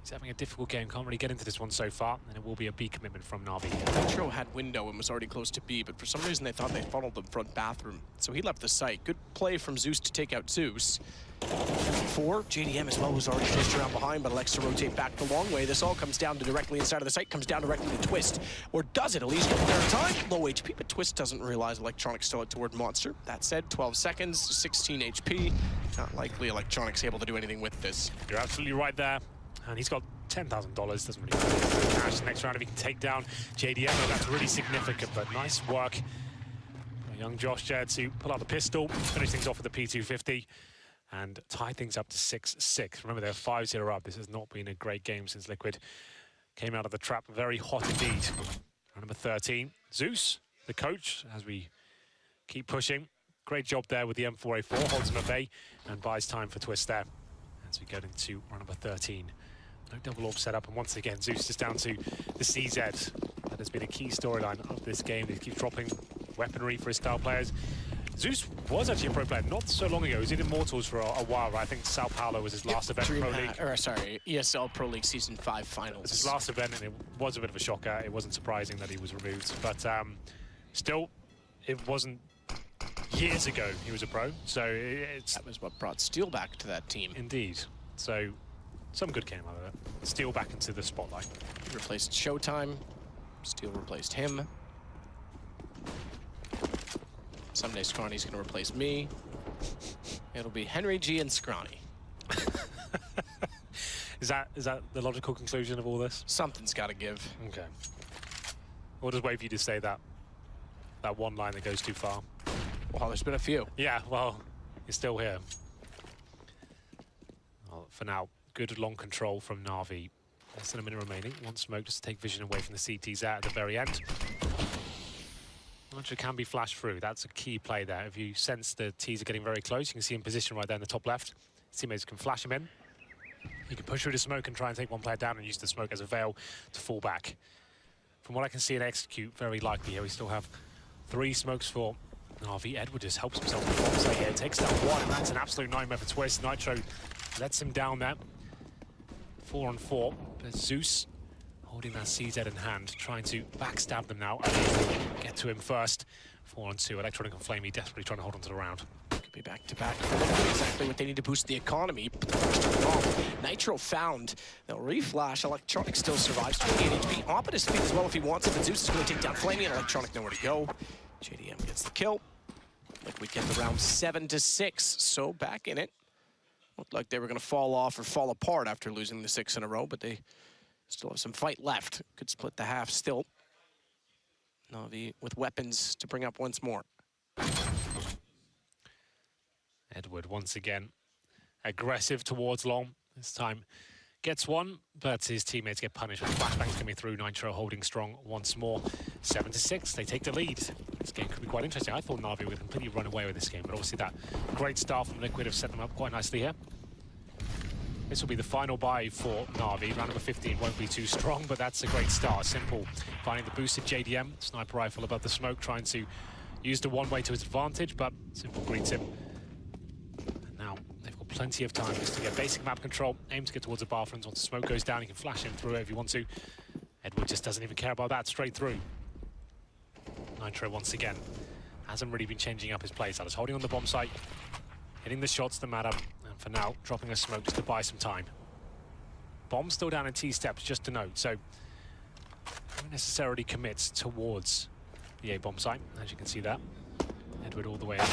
Speaker 2: He's having a difficult game, can't really get into this one so far, and it will be a B commitment from NaVi.
Speaker 1: Nitro had window and was already close to B, but for some reason they thought they funneled them front bathroom. So he left the site. Good play from Zeus to take out Zeus. 4, JDM as well was already pushed around behind, but elects to rotate back the long way. This all comes down to directly inside of the site, comes down directly to Twistzz. Or does it? ELEAGE getting there in time. Low HP, but Twistzz doesn't realize Electronics still out toward Monster. That said, 12 seconds, 16 HP. Not likely Electronics able to do anything with this.
Speaker 2: You're absolutely right there. And he's got $10,000, doesn't really matter. Cash next round if he can take down JDM. That's really significant, but nice work. Young Josh there to pull out the pistol, finish things off with the P250, and tie things up to 6-6. Remember, they're 5-0 up. This has not been a great game since Liquid came out of the trap. Very hot indeed. Round number 13, Zeus, the coach, as we keep pushing. Great job there with the M4A4, holds him at bay, and buys time for Twistzz there as we get into round number 13. No double orb setup, and once again, Zeus is down to the CZ. That has been a key storyline of this game. They keep dropping weaponry for his style players. Zeus was actually a pro player not so long ago. He was in Immortals for a while, right? I think Sao Paulo was his last event in Pro League.
Speaker 1: ESL Pro League Season 5 Finals.
Speaker 2: It was his last event, and it was a bit of a shocker. It wasn't surprising that he was removed, but still, it wasn't years ago he was a pro, so it's...
Speaker 1: That was what brought Steel back to that team.
Speaker 2: Indeed. So, some good came out of it. Steel back into the spotlight.
Speaker 1: He replaced Showtime. Steel replaced him. Someday Scrawny's gonna replace me. It'll be Henry G and Scrawny.
Speaker 2: Is that the logical conclusion of all this?
Speaker 1: Something's gotta give.
Speaker 2: Okay. We'll just wait for you to say that one line that goes too far.
Speaker 1: Well, there's been a few.
Speaker 2: Yeah, well, you're still here. Well, for now, good long control from NaVi. Less than a minute remaining. One smoke just to take vision away from the CTs out at the very end. Launcher can be flashed through. That's a key play there. If you sense the T's are getting very close, you can see him positioned right there in the top left. His teammates can flash him in. You can push through the smoke and try and take one player down and use the smoke as a veil to fall back. From what I can see and execute, very likely here. We still have 3 smokes for NaVi. Edward just helps himself with the bombs here. Takes down 1, and that's an absolute nightmare for Twistzz. Nitro lets him down there. 4 on 4. But Zeus holding that CZ in hand, trying to backstab them now. Get to him first. 4 on 2. Electronic and flamie desperately trying to hold on to the round.
Speaker 1: Could be back-to-back. Exactly what they need to boost the economy. But the first turn off. Nitro found. They'll reflash. Electronic still survives. 28 HP. Hop at his feet as well if he wants it. But Zeus is going to take down flamie, and Electronic nowhere to go. JDM gets the kill. Like we get the round 7-6. So back in it. Looked like they were going to fall off or fall apart after losing the 6 in a row, but they still have some fight left. Could split the half still. NaVi with weapons to bring up once more.
Speaker 2: Edward once again aggressive towards long. This time gets one, but his teammates get punished with flashbangs coming through. Nitro holding strong once more. 7-6, they take the lead. This game could be quite interesting. I thought NaVi would completely run away with this game, but obviously that great start from Liquid have set them up quite nicely here. This will be the final buy for NaVi. Round number 15 won't be too strong, but that's a great start. Simple finding the boosted JDM. Sniper rifle above the smoke, trying to use the one-way to his advantage, but Simple greets him. And now they've got plenty of time just to get basic map control. Aim to get towards the bathrooms. Once the smoke goes down, you can flash him through it if you want to. Edward just doesn't even care about that. Straight through. Nitro once again hasn't really been changing up his playstyle. Holding on the bomb site, hitting the shots that matter. For now, dropping a smoke just to buy some time. Bomb still down in T steps, just to note, so not necessarily commits towards the A bomb site, as you can see that. Edward all the way up,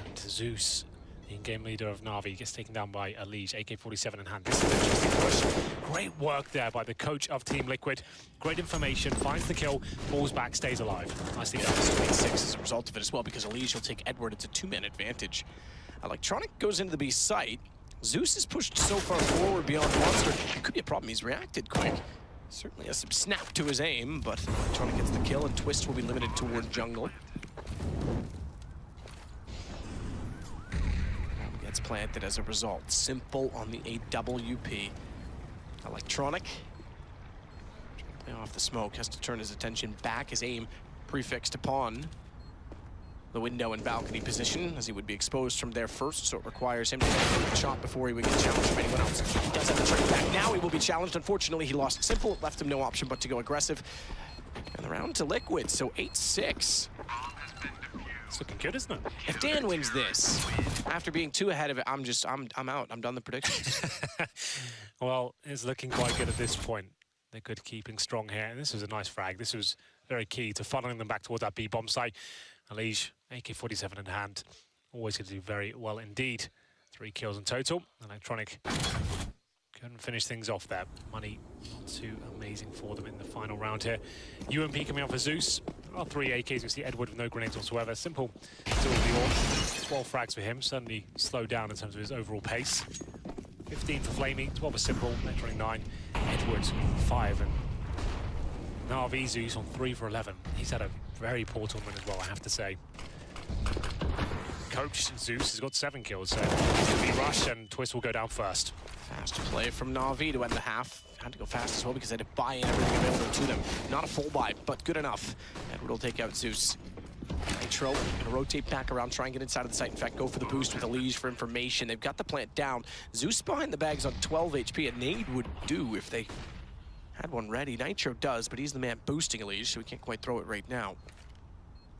Speaker 2: and Zeus, the in-game leader of NaVi, gets taken down by EliGe, AK-47 in hand. This is an interesting push. Great work there by the coach of Team Liquid. Great information, finds the kill, falls back, stays alive. Nicely done.
Speaker 1: 6 as a result of it as well, because EliGe will take Edward. It's a 2-man advantage. Electronic goes into the B site. Zeus is pushed so far forward beyond Monster. It could be a problem. He's reacted quick. Certainly has some snap to his aim, but Electronic gets the kill, and Twistzz will be limited toward jungle. Gets planted as a result. Simple on the AWP. Electronic. Trying to play off the smoke, has to turn his attention back, his aim prefixed upon the window and balcony position, as he would be exposed from there first, so it requires him to take a shot before he would get challenged from anyone else. He does have the trade back. Now he will be challenged. Unfortunately, he lost simple. It left him no option but to go aggressive. And the round to Liquid, so 8-6.
Speaker 2: It's looking good, isn't it?
Speaker 1: If Dan wins this, after being 2 ahead of it, I'm out. I'm done the predictions.
Speaker 2: Well, it's looking quite good at this point. They're good keeping strong here. And this was a nice frag. This was very key to funneling them back towards that B bomb site. EliGe, AK-47 in hand. Always going to do very well indeed. 3 kills in total. Electronic couldn't finish things off there. Money not too amazing for them in the final round here. UMP coming out for Zeus. There are 3 AKs. We see Edward with no grenades whatsoever. Simple to the all. 12 frags for him. Certainly slowed down in terms of his overall pace. 15 for flamie. 12 for simple. Electronic 9. Edward 5. And NaVi Zeus on 3 for 11. He's had a very poor tournament as well, I have to say. Coach Zeus has got 7 kills, so he's going to be rushed, and Twistzz will go down first.
Speaker 1: Fast play from NaVi to end the half. Had to go fast as well because they had to buy in everything available to them. Not a full buy, but good enough. Edward will take out Zeus. Nitro gonna rotate back around, try and get inside of the site. In fact, go for the boost with EliGe for information. They've got the plant down. Zeus behind the bags on 12 HP. A nade would do if they had one ready. Nitro does, but he's the man boosting EliGe, so we can't quite throw it right now.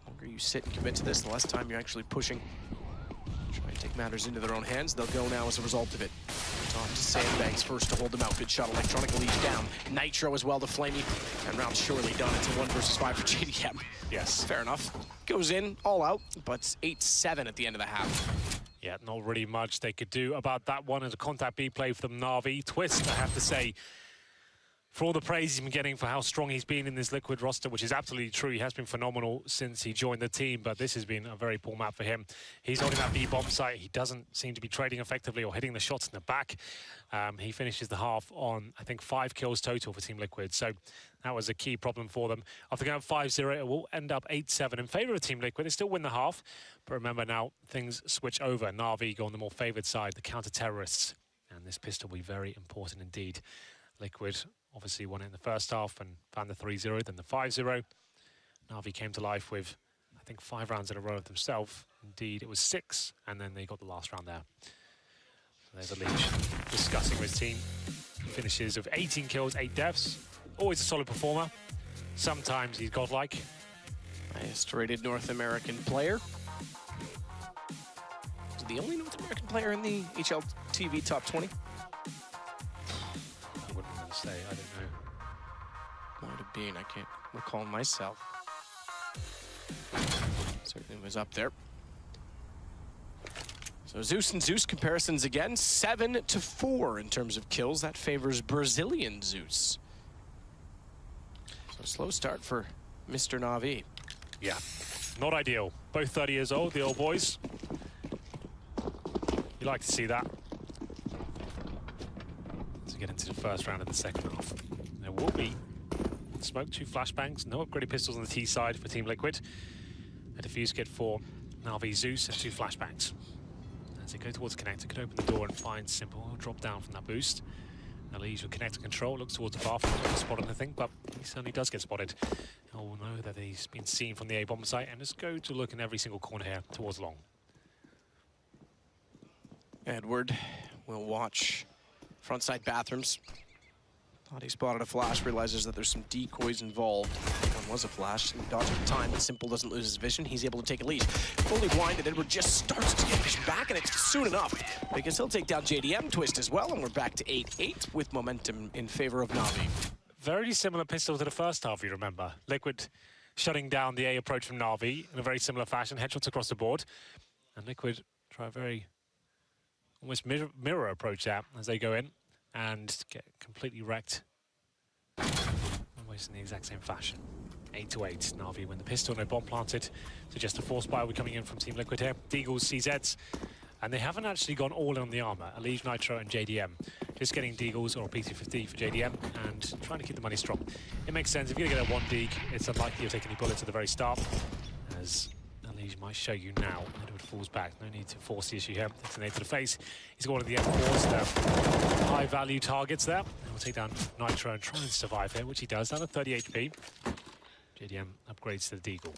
Speaker 1: The longer you sit and commit to this, the less time you're actually pushing. Try and take matters into their own hands. They'll go now as a result of it. Tom to sandbags first to hold them out. Good shot. Electronic EliGe down. Nitro as well to flamie. And round surely done. It's a 1 versus 5 for JDM.
Speaker 2: Yes.
Speaker 1: Fair enough. Goes in, all out, but 8-7 at the end of the half.
Speaker 2: Yeah, not really much they could do about that one as a contact B play for them. NaVi. Twistzz, I have to say, for all the praise he's been getting for how strong he's been in this Liquid roster, which is absolutely true. He has been phenomenal since he joined the team, but this has been a very poor map for him. He's holding that B-bomb site. He doesn't seem to be trading effectively or hitting the shots in the back. He finishes the half on, I think, 5 kills total for Team Liquid, so that was a key problem for them. After going up 5-0, it will end up 8-7 in favour of Team Liquid. They still win the half, but remember now, things switch over. NaVi go on the more favoured side, the counter-terrorists, and this pistol will be very important indeed. Liquid obviously won it in the first half and found the 3-0, then the 5-0. NaVi came to life with, I think, 5 rounds in a row of themselves. Indeed, it was 6, and then they got the last round there. So there's EliGe discussing with his team. He finishes with 18 kills, 8 deaths. Always a solid performer. Sometimes he's godlike.
Speaker 1: Highest rated North American player. Is he the only North American player in the HLTV top 20?
Speaker 2: Say, I don't know.
Speaker 1: Might have been, I can't recall myself. Certainly was up there. So Zeus and Zeus comparisons again, 7-4 in terms of kills. That favors Brazilian Zeus. So slow start for Mr. NaVi.
Speaker 2: Yeah, not ideal. Both 30 years old, the old boys. You like to see that. To get into the first round of the second half. There will be smoke, 2 flashbangs, no upgraded pistols on the T side for Team Liquid. A defuse kit for NaVi Zeus and 2 flashbangs. As they go towards connector, could open the door and find simple. He'll drop down from that boost. EliGe will connect to control, looks towards the bathroom, doesn't spot anything, but he certainly does get spotted. He'll know that he's been seen from the A-bomb site and just go to look in every single corner here towards long.
Speaker 1: Edward will watch front side bathrooms. Thought he spotted a flash, realizes that there's some decoys involved. One was a flash, and dodging the time, but Simple doesn't lose his vision. He's able to take a lead. Fully blinded, Edward just starts to get vision back, and it's soon enough, because he'll take down JDM, Twistzz as well, and we're back to 8-8 with momentum in favor of NaVi.
Speaker 2: Very similar pistol to the first half, you remember. Liquid shutting down the A approach from NaVi in a very similar fashion, headshots across the board. And Liquid try a very almost mirror approach there as they go in and get completely wrecked. Almost in the exact same fashion. 8-8. NaVi win the pistol, no bomb planted. So just a force buy. We're coming in from Team Liquid here. Deagles, CZs. And they haven't actually gone all in on the armor. EliGe, Nitro, and JDM. Just getting Deagles or PT-50 for JDM and trying to keep the money strong. It makes sense. If you're going to get a 1 Deag, it's unlikely you'll take any bullets at the very start. As EliGe might show you now. Edward falls back. No need to force the issue here. Takes an 8 to the face. He's got one of the M4s there. High value targets there. will take down Nitro and try and survive here, which he does, down to 30 HP. JDM upgrades to the Deagle.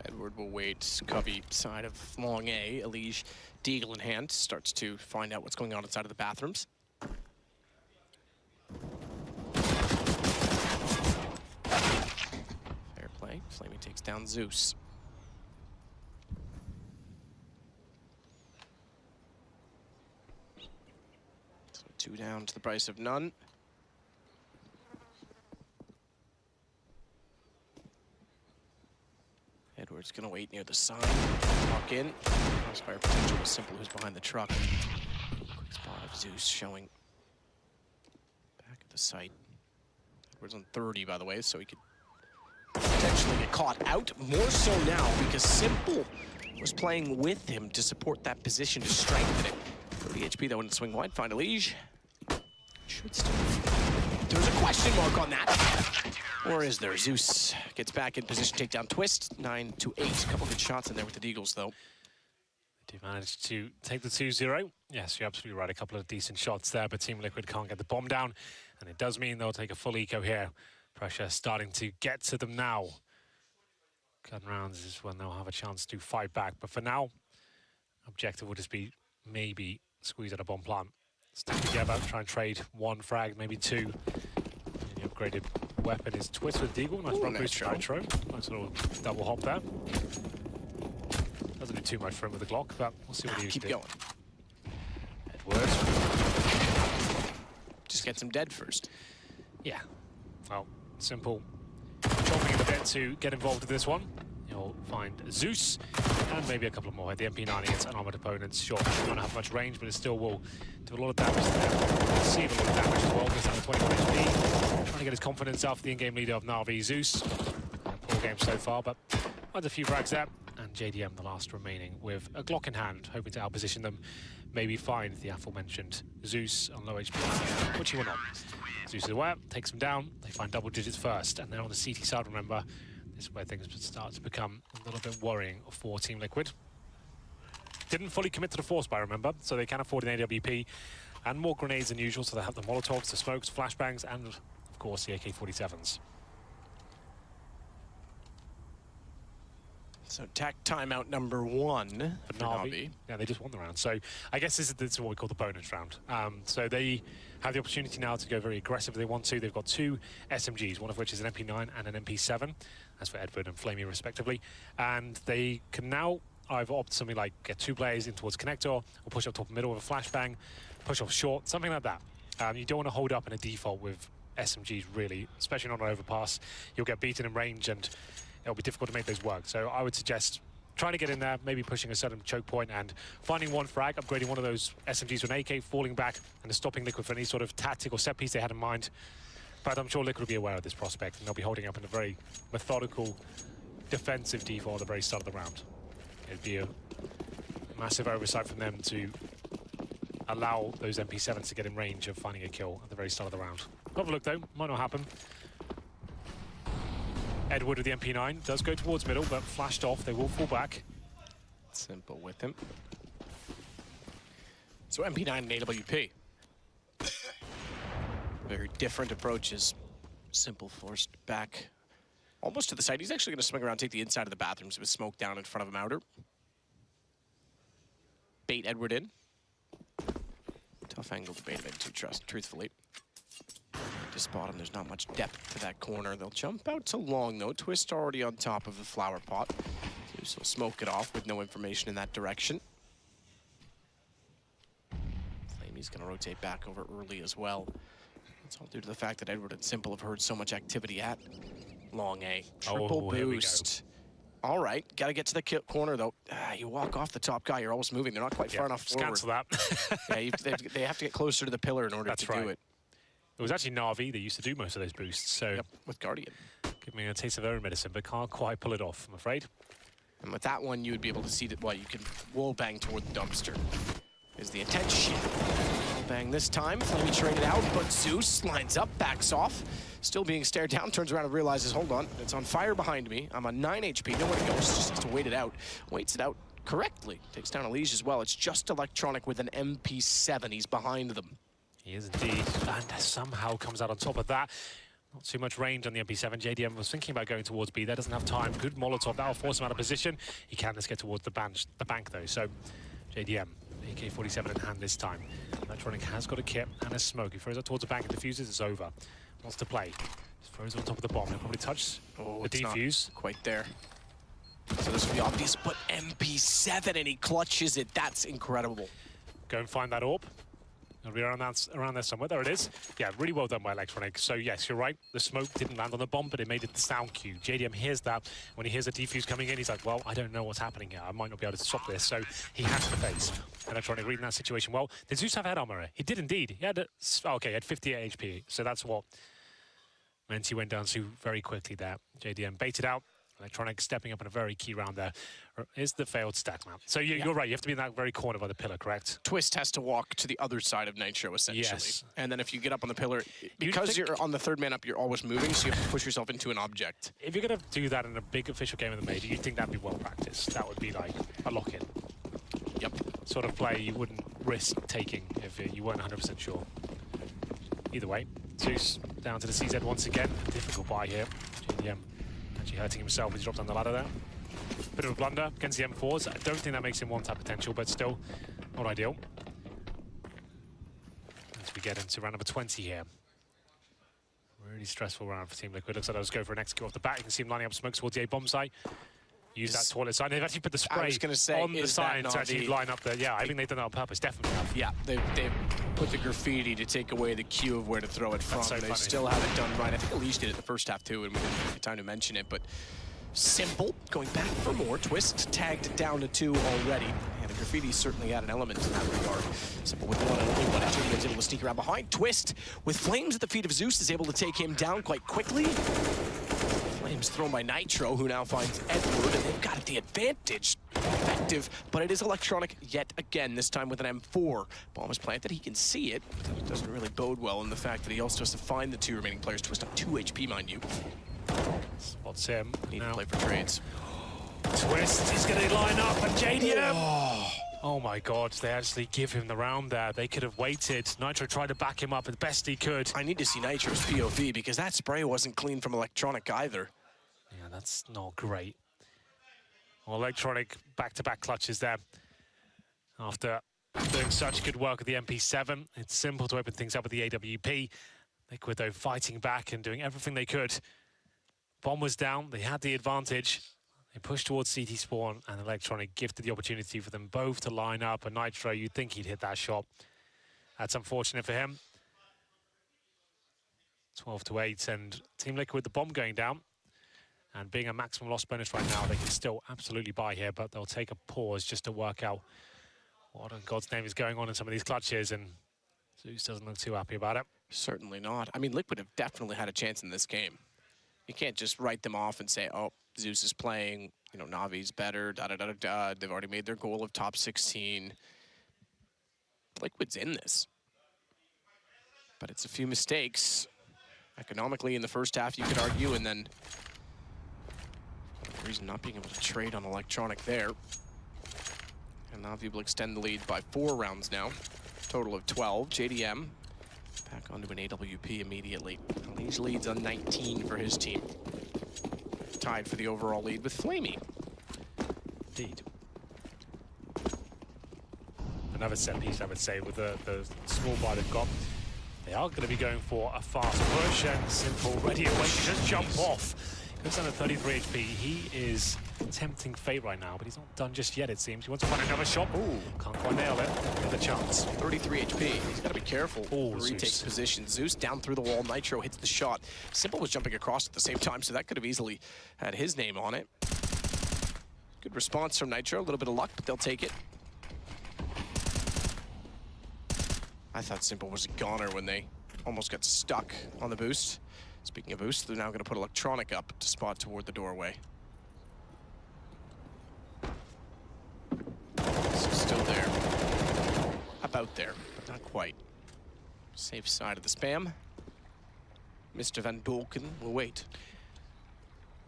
Speaker 1: Edward will wait Covey side of long A. ELEAGUE, Deagle in hand, starts to find out what's going on inside of the bathrooms. Fair play. flamie takes down Zeus. So 2 down to the price of none. Edward's gonna wait near the sign, walk in. Crossfire potential was simple, who's behind the truck. Quick spot of Zeus showing back at the site. Edward's on 30, by the way, so he could potentially get caught out. More so now, because Simple was playing with him to support that position, to strengthen it. 30 HP, though, in the swing wide. Find ELEAGUE. Should still... There's a question mark on that. Or is there? Zeus gets back in position, take down Twistzz, 9-8. A couple good shots in there with the Deagles, though.
Speaker 2: They do manage to take the 2-0. Yes, you're absolutely right. A couple of decent shots there, but Team Liquid can't get the bomb down. And it does mean they'll take a full eco here. Pressure starting to get to them now. Gun rounds is when they'll have a chance to fight back. But for now, objective will just be maybe squeeze at a bomb plant. Stick together, try and trade 1 frag, maybe 2. And the upgraded weapon is Twistzz with Deagle. Nice block boost to Nitro. Nice little double hop there. Doesn't do too much for him with the Glock, but we'll see what he uses.
Speaker 1: Keep going.
Speaker 2: Edward.
Speaker 1: Just gets him dead first.
Speaker 2: Yeah. Well, Simple. Chomping at the bit to get involved with this one. You'll find Zeus and maybe a couple more. The MP9 against unarmored opponents. Sure, won't have much range, but it still will do a lot of damage to them. Receive a lot of damage as well. Goes down to 21 HP. Trying to get his confidence after the in-game leader of NaVi, Zeus. Poor game so far, but finds a few frags there. And JDM, the last remaining, with a Glock in hand, hoping to outposition them. Maybe find the aforementioned Zeus on low HP, which he will not. Zeus is aware, takes him down. They find double digits first, and then on the CT side, remember, this is where things start to become a little bit worrying for Team Liquid. Didn't fully commit to the force buy, remember, so they can afford an AWP and more grenades than usual, so they have the Molotovs, the smokes, flashbangs, and of course the AK-47s.
Speaker 1: So attack timeout number 1 for NaVi.
Speaker 2: Yeah, they just won the round. So I guess this is what we call the bonus round. So they have the opportunity now to go very aggressive if they want to. They've got 2 SMGs, one of which is an MP9 and an MP7. That's for Edward and flamie, respectively. And they can now either opt something like get 2 players in towards connector, or push up top middle with a flashbang, push off short, something like that. You don't want to hold up in a default with SMGs, really, especially not an overpass. You'll get beaten in range, and it'll be difficult to make those work. So I would suggest trying to get in there, maybe pushing a certain choke point and finding 1 frag, upgrading one of those SMGs with an AK, falling back, and stopping Liquid for any sort of tactic or set piece they had in mind. But I'm sure Liquid will be aware of this prospect, and they'll be holding up in a very methodical, defensive default at the very start of the round. It'd be a massive oversight from them to allow those MP7s to get in range of finding a kill at the very start of the round. Have a look, though. Might not happen. Edward with the MP9 does go towards middle, but flashed off. They will fall back.
Speaker 1: Simple with him. So MP9 and AWP. Very different approaches. Simple forced back almost to the side. He's actually going to swing around, take the inside of the bathrooms with smoke down in front of him outer. Bait Edward in. Tough angle to bait him into, truthfully. To spot him, there's not much depth to that corner. They'll jump out to long, though. Twistzz already on top of the flower pot. So smoke it off with no information in that direction. flamie's going to rotate back over early as well. It's all due to the fact that Edward and Simple have heard so much activity at long A. Triple boost. All right, got to get to the corner, though. You walk off the top guy, you're almost moving. They're not quite far enough forward.
Speaker 2: Cancel that.
Speaker 1: Yeah, they have to get closer to the pillar in order to do it.
Speaker 2: It was actually NaVi that used to do most of those boosts, so...
Speaker 1: Yep, with Guardian.
Speaker 2: Give me a taste of their own medicine, but can't quite pull it off, I'm afraid.
Speaker 1: And with that one, you would be able to see that, well, you can wall bang toward the dumpster. Is the intention. Wall bang this time, flamie traded out, but Zeus lines up, backs off. Still being stared down, turns around and realizes, hold on, it's on fire behind me. I'm on 9 HP, nowhere to go, just has to wait it out. Waits it out correctly. Takes down ELEAGE as well. It's just Electronic with an MP7. He's behind them.
Speaker 2: He is indeed, and somehow comes out on top of that. Not too much range on the MP7. JDM was thinking about going towards B there, doesn't have time. Good Molotov, that'll force him out of position. He can just get towards the bank though, so JDM, AK-47 in hand this time. Electronic has got a kit and a smoke. He throws it towards the bank and defuses, it's over. Wants to play. Just throws it on top of the bomb. He'll probably touch the defuse.
Speaker 1: Not quite there. So this will be obvious, but MP7 and he clutches it. That's incredible.
Speaker 2: Go and find that orb. It'll be around there somewhere. There it is. Yeah, really well done by Electronic. So yes, you're right. The smoke didn't land on the bomb, but it made it the sound cue. JDM hears that. When he hears a defuse coming in, he's like, well, I don't know what's happening here. I might not be able to stop this. So he has to face. Electronic reading that situation well. Did Zeus have head armor? He did indeed. He had okay, he had 58 HP. So that's what meant he went down to very quickly there. JDM baited out. Electronic stepping up in a very key round there. Is the failed stack map. So you're right, you have to be in that very corner by the pillar, correct?
Speaker 1: Twistzz has to walk to the other side of Nitro, essentially.
Speaker 2: Yes.
Speaker 1: And then if you get up on the pillar, because you're on the third man up, you're always moving, so you have to push yourself into an object.
Speaker 2: If you're going to do that in a big official game of the Major, you'd think that'd be well practiced. That would be like a lock-in.
Speaker 1: Yep.
Speaker 2: Sort of play you wouldn't risk taking if you weren't 100% sure. Either way, Zeus down to the CZ once again. Difficult buy here. JDM actually hurting himself as he drops down the ladder there. Bit of a blunder against the M4s. I don't think that makes him one-tap potential, but still not ideal. As we get into round number 20 here. Really stressful round for Team Liquid. Looks like they'll just go for an execute off the back. You can see him lining up smoke towards the A-bomb site. Use that toilet sign. They've actually put the spray on the sign to actually line up the... Yeah, I think they've done that on purpose, definitely have.
Speaker 1: Yeah, they've put the graffiti to take away the cue of where to throw it from.
Speaker 2: So
Speaker 1: they still have it done right. I think ELEAGE did it the first half too, and we didn't have time to mention it, but Simple going back for more. Twistzz tagged down to 2 already. And the graffiti certainly had an element in that regard. Simple with one and only one. JDM's able to sneak around behind. Twistzz, with flames at the feet of Zeus, is able to take him down quite quickly. Flames thrown by Nitro, who now finds Edward, and they've got the advantage. Effective, but it is Electronic yet again, this time with an M4. Bomb is planted, he can see it. It doesn't really bode well in the fact that he also has to find the 2 remaining players. Twistzz on 2 HP, mind you.
Speaker 2: Spots him.
Speaker 1: Need to play for trades.
Speaker 2: Twistzz is going to line up, and JDM! Oh my god, they actually give him the round there. They could have waited. Nitro tried to back him up as best he could.
Speaker 1: I need to see Nitro's POV, because that spray wasn't clean from Electronic either.
Speaker 2: Yeah, that's not great. Well, Electronic back-to-back clutches there. After doing such good work with the MP7, it's simple to open things up with the AWP. Liquid, though, fighting back and doing everything they could. Bomb was down, they had the advantage. They pushed towards CT spawn, and Electronic gifted the opportunity for them both to line up. And Nitro, you'd think he'd hit that shot. That's unfortunate for him. 12-8, and Team Liquid, the bomb going down. And being a maximum loss bonus right now, they can still absolutely buy here, but they'll take a pause just to work out what in God's name is going on in some of these clutches, and Zeus doesn't look too happy about it.
Speaker 1: Certainly not. I mean, Liquid have definitely had a chance in this game. You can't just write them off and say, oh, Zeus is playing, you know, Navi's better, da-da-da-da-da. They've already made their goal of top 16. Liquid's in this. But it's a few mistakes. Economically, in the first half, you could argue, and then for the reason not being able to trade on Electronic there. And Navi will extend the lead by 4 rounds now. Total of 12. JDM back onto an AWP immediately. ELEAGE leads on 19 for his team. Tied for the overall lead with flamie.
Speaker 2: Indeed. Another set piece, I would say, with the small buy they've got. They are going to be going for a fast push, and Simple ready away to just jump off. Goes down to 33 HP. He is tempting fate right now, but he's not done just yet, it seems. He wants to find another shot. Ooh, can't quite nail it. Get the chance.
Speaker 1: 33 HP. He's got to be careful.
Speaker 2: Ooh,
Speaker 1: Retakes
Speaker 2: Zeus.
Speaker 1: position. Zeus down through the wall. Nitro hits the shot. Simple was jumping across at the same time, so that could have easily had his name on it. Good response from Nitro. A little bit of luck, but they'll take it. I thought Simple was a goner when they almost got stuck on the boost. Speaking of boost, they're now going to put Electronic up to spot toward the doorway. So still there. About there, but not quite. Safe side of the spam. Mr. Van Dolken will wait.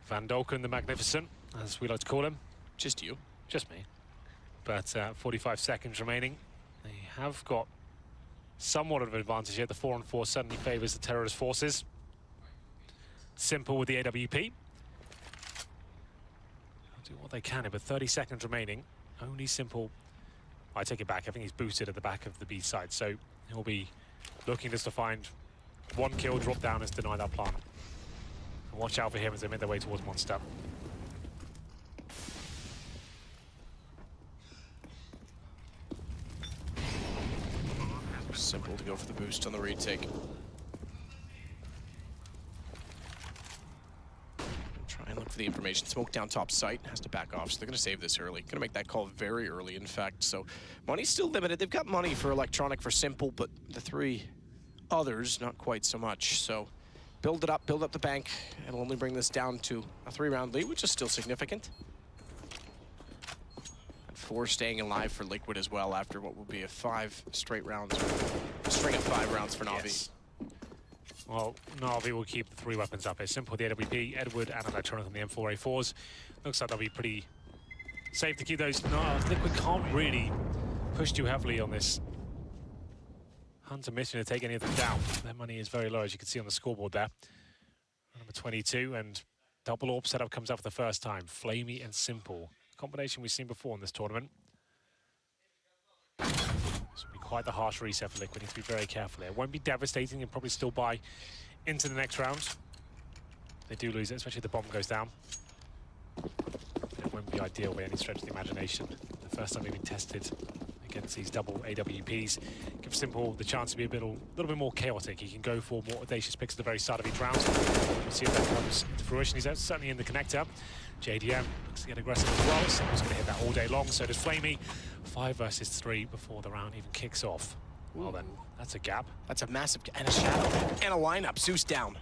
Speaker 2: Van Dolken, the Magnificent, as we like to call him.
Speaker 1: Just you.
Speaker 2: Just me. but 45 seconds remaining. They have got somewhat of an advantage here. The 4-on-4 suddenly favors the terrorist forces. Simple with the AWP. Do what they can, but 30 seconds remaining. Only Simple. I take it back. I think he's boosted at the back of the B side, so he'll be looking just to find one kill, drop down, and deny that plant. And watch out for him as they make their way towards Monster.
Speaker 1: Simple to go for the boost on the retake. Try and look for the information. Smoke down top site, has to back off, so they're going to save this early. Going to make that call very early, in fact. So money's still limited. They've got money for electronic for Simple, but the three others, not quite so much. So build it up, build up the bank. It'll only bring this down to a 3-round lead, which is still significant. And 4 staying alive for Liquid as well after what will be a 5 straight rounds, or a string of 5 rounds for NaVi.
Speaker 2: Yes. Well, NaVi will keep the 3 weapons up. It's Simple, the AWP, Edward, and Electronic on the M4A4s. Looks like they'll be pretty safe to keep those. No, Liquid can't really push too heavily on this Hunter mission to take any of them down. Their money is very low, as you can see on the scoreboard there. Number 22, and double AWP setup comes out for the first time. Flamie and Simple. A combination we've seen before in this tournament. This will be quite the harsh reset for Liquid. Need to be very careful here. It won't be devastating and probably still buy into the next round. They do lose it, especially if the bomb goes down. It won't be ideal by any stretch of the imagination. The first time they've been tested against these double AWPs. Give Simple the chance to be a little bit more chaotic. He can go for more audacious picks at the very start of each round. We'll see if that comes to fruition. He's certainly in the connector. JDM looks to get aggressive as well. Simple's going to hit that all day long. So does Flamie. 5 versus 3 before the round even kicks off. Well then, that's a gap.
Speaker 1: That's a massive, and a shadow, and a lineup. Zeus down.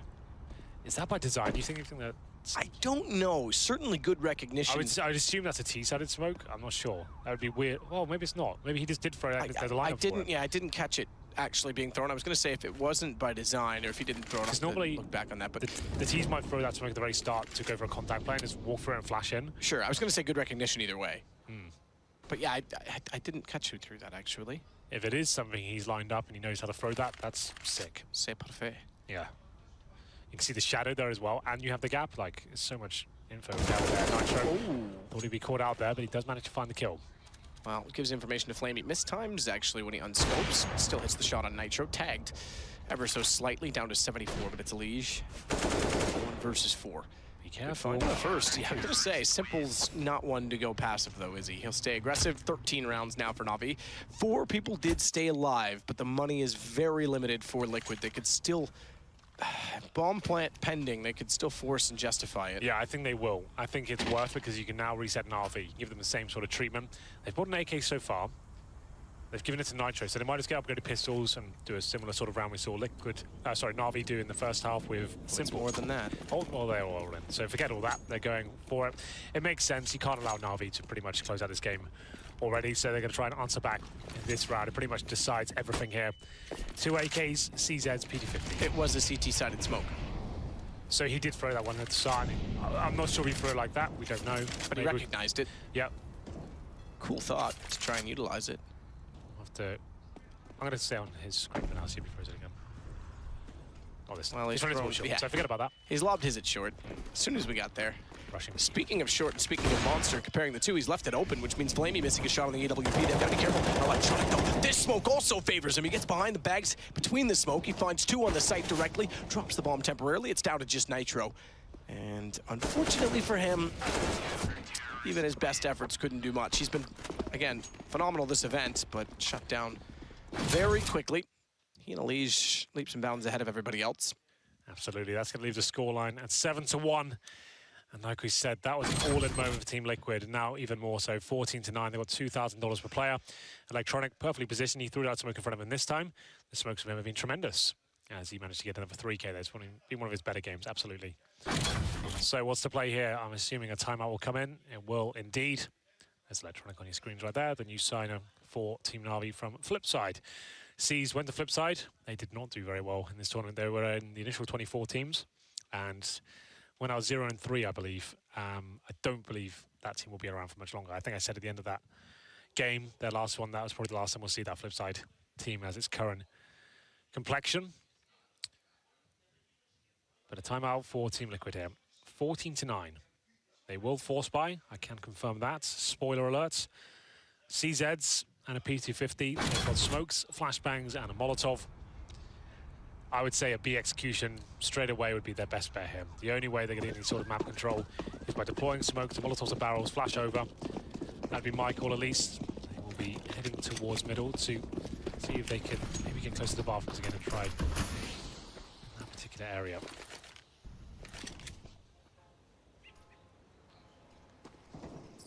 Speaker 2: Is that by design? Do you think that...
Speaker 1: I don't know. Certainly good recognition.
Speaker 2: I would assume that's a T-sided smoke. I'm not sure. That would be weird. Well, maybe it's not. Maybe he just did throw it as a lineup.
Speaker 1: I didn't catch it actually being thrown. I was going to say if it wasn't by design, or if he didn't throw it,
Speaker 2: normally
Speaker 1: look back on that. But
Speaker 2: the T's might throw that smoke at the very start to go for a contact play and just walk through it and flash in.
Speaker 1: Sure, I was going to say good recognition either way. But yeah, I didn't catch who threw that actually.
Speaker 2: If it is something he's lined up and he knows how to throw that, that's sick.
Speaker 1: C'est parfait.
Speaker 2: Yeah. You can see the shadow there as well, and you have the gap. Like, there's so much info down there. Nitro thought he'd be caught out there, but he does manage to find the kill.
Speaker 1: Well, it gives information to Flamie. Mistimes actually when he unscopes. Still hits the shot on Nitro. Tagged ever so slightly down to 74, but it's EliGe. 1 versus 4.
Speaker 2: Be careful.
Speaker 1: First, yeah, I'm going to say, Simple's not one to go passive, though, is he? He'll stay aggressive. 13 rounds now for NaVi. 4 people did stay alive, but the money is very limited for Liquid. They could still... bomb plant pending, they could still force and justify it.
Speaker 2: Yeah, I think they will. I think it's worth it because you can now reset NaVi, give them the same sort of treatment. They've bought an AK so far. They've given it to Nitro, so they might just get upgraded pistols and do a similar sort of round we saw NaVi do in the first half with Simple.
Speaker 1: More than that.
Speaker 2: Well, they're all in. So forget all that. They're going for it. It makes sense. You can't allow NaVi to pretty much close out this game already, so they're going to try and answer back in this round. It pretty much decides everything here. 2 AKs, CZs, PT50.
Speaker 1: It was a CT-sided smoke.
Speaker 2: So he did throw that one at the start. I'm not sure he threw it like that. We don't know.
Speaker 1: But he recognized it.
Speaker 2: Yep.
Speaker 1: Cool thought to try and utilize it.
Speaker 2: I'm going to stay on his screen and I'll see if he throws it again. Oh, this
Speaker 1: well,
Speaker 2: he's running short,
Speaker 1: yeah.
Speaker 2: so forget about that.
Speaker 1: He's lobbed his at short as soon as we got there.
Speaker 2: Rushing.
Speaker 1: Speaking of short and speaking of monster, comparing the two, he's left it open, which means Flamie missing a shot on the AWP. They've got to be careful. Electronic, though. This smoke also favors him. He gets behind the bags between the smoke. He finds 2 on the site directly, drops the bomb temporarily. It's down to just Nitro. And unfortunately for him, even his best efforts couldn't do much. He's been, again, phenomenal this event, but shut down very quickly. He and EliGe leaps and bounds ahead of everybody else.
Speaker 2: Absolutely, that's going to leave the scoreline at 7-1. And like we said, that was an all-in moment for Team Liquid, and now even more so, 14-9. They got $2,000 per player. Electronic, perfectly positioned. He threw it out smoke in front of him this time. The smokes from him have been tremendous, as he managed to get another 3K. That's been one of his better games, absolutely. So what's the play here? I'm assuming a timeout will come in. It will indeed. There's Electronic on your screens right there, the new signer for Team NaVi from Flipside. Seas went to Flipside. They did not do very well in this tournament. They were in the initial 24 teams, and when I was 0-3, I believe, I don't believe that team will be around for much longer. I think I said at the end of that game, their last one, that was probably the last time we'll see that flip side team as its current complexion. But a timeout for Team Liquid here. 14-9. They will force buy, I can confirm that. Spoiler alerts. CZs and a P250. They've got smokes, flashbangs, and a Molotov. I would say a B execution straight away would be their best bet here. The only way they're getting any sort of map control is by deploying smokes, Molotovs and barrels, flash over. That'd be my call at least. They will be heading towards middle to see if they can maybe get close to the bathrooms again and try that particular area.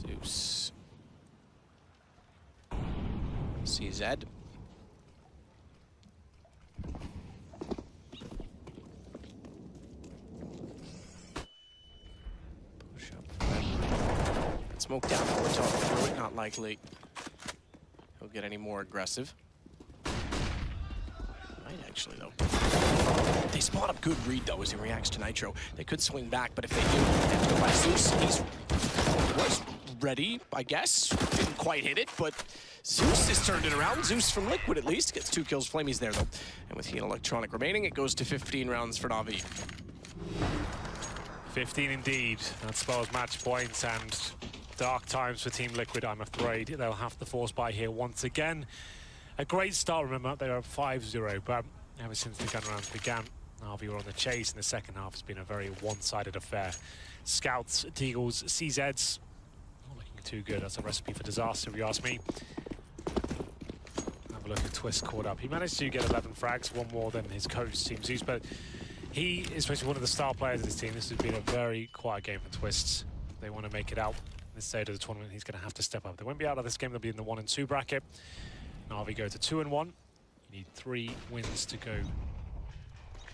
Speaker 1: Zeus. CZ. Push up. Smoke down over top through it, not likely he'll get any more aggressive. Might actually, though. They spot up good read, though, as he reacts to Nitro. They could swing back, but if they do, they have to go by Zeus. He was ready, I guess. Didn't quite hit it, but Zeus has turned it around. Zeus from Liquid, at least, gets 2 kills. Flamie's there, though. And with Heat Electronic remaining, it goes to 15 rounds for NaVi.
Speaker 2: 15 indeed. That spells match points and dark times for Team Liquid, I'm afraid. They'll have to force buy here once again. A great start, remember, they are 5-0, but ever since the gun rounds began, NaVi were on the chase in the second half. It's been a very one-sided affair. Scouts, Deagles, CZs, not looking too good. That's a recipe for disaster, if you ask me. Have a look at Twistzz caught up. He managed to get 11 frags, 1 more than his coach, Team Zeus, but he is supposed to be one of the star players of this team. This has been a very quiet game for Twistzz. They want to make it out this stage of the tournament. He's going to have to step up. They won't be out of this game. They'll be in the 1 and 2 bracket. NaVi go to 2 and 1. You need 3 wins to go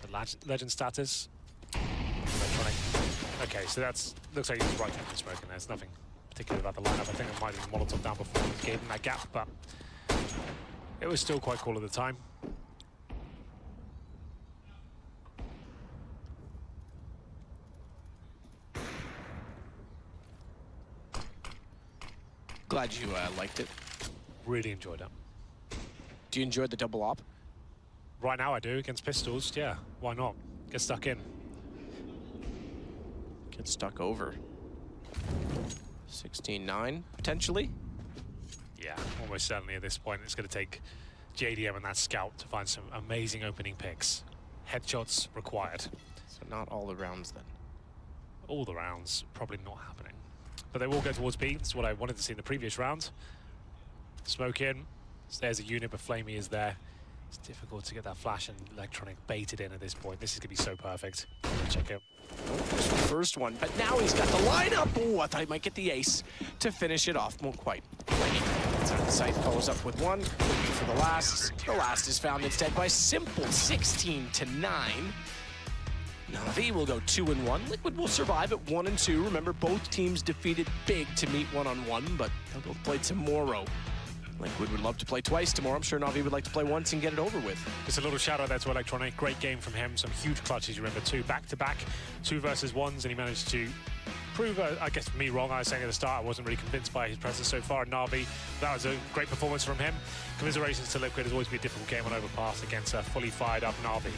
Speaker 2: to legend status. Electronic. Okay, so that's looks like he's right there for smoking. There's nothing particular about the lineup. I think it might have been Molotov down before and gave him that gap, but it was still quite cool at the time.
Speaker 1: Glad you liked it.
Speaker 2: Really enjoyed it.
Speaker 1: Do you enjoy the double op?
Speaker 2: Right now I do, against pistols, yeah. Why not? Get stuck in.
Speaker 1: Get stuck over. 16-9, potentially?
Speaker 2: Yeah, almost certainly at this point. It's going to take JDM and that scout to find some amazing opening picks. Headshots required.
Speaker 1: So not all the rounds then.
Speaker 2: All the rounds, probably not happening. But they will go towards B. That's what I wanted to see in the previous round. Smoke in. There's a unit, but flamie is there. It's difficult to get that flash and electronic baited in at this point. This is going to be so perfect. Check it.
Speaker 1: Just the first one, but now he's got the lineup. Oh, I thought he might get the ace to finish it off. Won't quite. Inside the site, follows up with 1. Looking for the last. The last is found instead by simple 16-9. NaVi will go 2 and 1. Liquid will survive at 1 and 2. Remember, both teams defeated big to meet 1-on-1, but they'll both play tomorrow. Liquid would love to play twice tomorrow. I'm sure NaVi would like to play once and get it over with.
Speaker 2: Just a little shout out there to Electronic. Great game from him. Some huge clutches, you remember, 2 back-to-back, 2 versus 1s, and he managed to prove, I guess, me wrong. I was saying at the start I wasn't really convinced by his presence so far in NaVi. That was a great performance from him. Commiserations to Liquid. It's always been a difficult game on Overpass against a fully fired up NaVi.